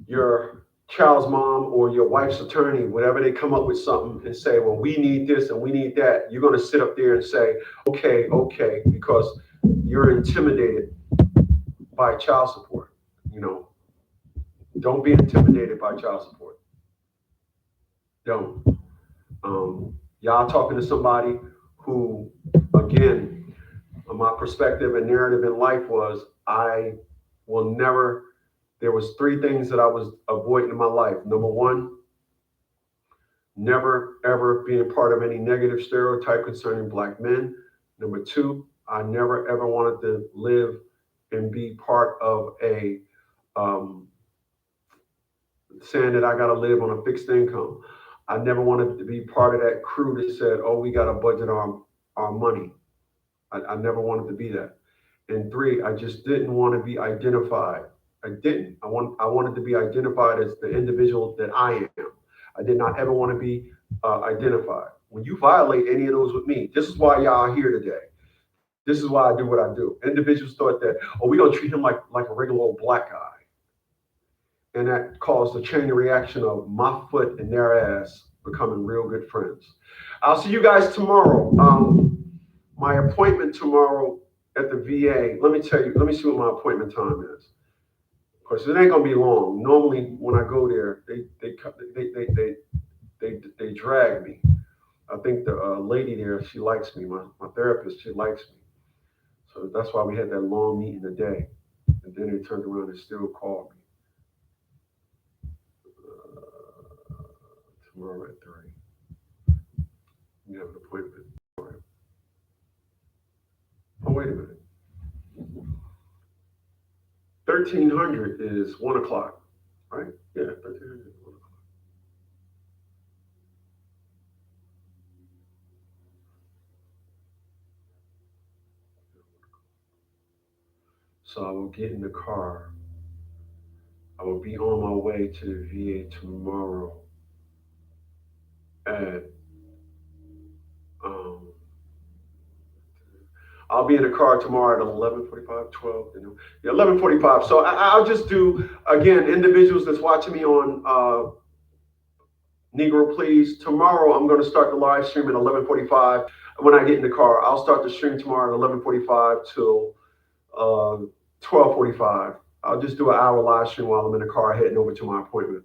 your child's mom or your wife's attorney, whenever they come up with something and say, well, we need this and we need that, you're going to sit up there and say, okay, because you're intimidated by child support. Don't be intimidated by child support. Don't. Y'all talking to somebody who, again, my perspective and narrative in life was I will never, there was three things that I was avoiding in my life. Number one, never ever being part of any negative stereotype concerning black men. Number two, I never ever wanted to live and be part of a saying that I got to live on a fixed income. I never wanted to be part of that crew that said, "Oh, we got to budget our money." I never wanted to be that. And three, I just didn't want to be identified. I didn't. I wanted to be identified as the individual that I am. I did not ever want to be identified. When you violate any of those with me, this is why y'all are here today. This is why I do what I do. Individuals thought that, oh, we're gonna treat him like a regular old black guy. And that caused a chain of reaction of my foot and their ass becoming real good friends. I'll see you guys tomorrow. My appointment tomorrow at the VA, let me tell you, let me see what my appointment time is. Of course, it ain't gonna be long. Normally, when I go there, they drag me. I think the lady there, she likes me. My therapist, she likes me. So that's why we had that long meeting today. And then they turned around and still called me. Tomorrow at 3. You have an appointment. Oh, wait a minute. 1300 is 1 o'clock, right? Yeah, 1300 is 1 o'clock. So I will get in the car. I will be on my way to the VA tomorrow at I'll be in the car tomorrow at 11:45, 12, 11:45. So I'll just do, again, individuals that's watching me on Negro Please. Tomorrow I'm going to start the live stream at 11:45. When I get in the car, I'll start the stream tomorrow at 11:45 till 12:45. I'll just do an hour live stream while I'm in the car heading over to my appointment.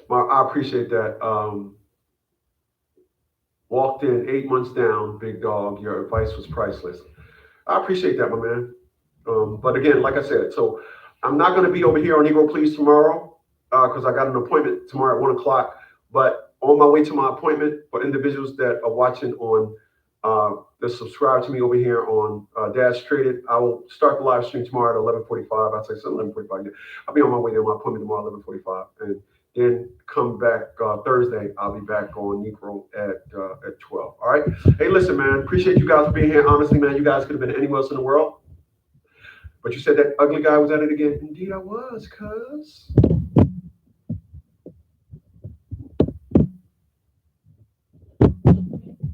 I appreciate that. Walked in 8 months down, big dog. Your advice was priceless. I appreciate that, my man. But again, like I said, so I'm not going to be over here on Negro Please tomorrow because I got an appointment tomorrow at 1 o'clock. But on my way to my appointment, for individuals that are watching on that subscribe to me over here on Dash Traded, I will start the live stream tomorrow at 11:45. I'll say 11:45. Yeah. I'll be on my way to my appointment tomorrow at 11:45, and then come back Thursday. I'll be back on Negro at 12. All right. Hey, listen, man. Appreciate you guys being here. Honestly, man, you guys could have been anywhere else in the world. But you said that ugly guy was at it again. Indeed, I was, cuz.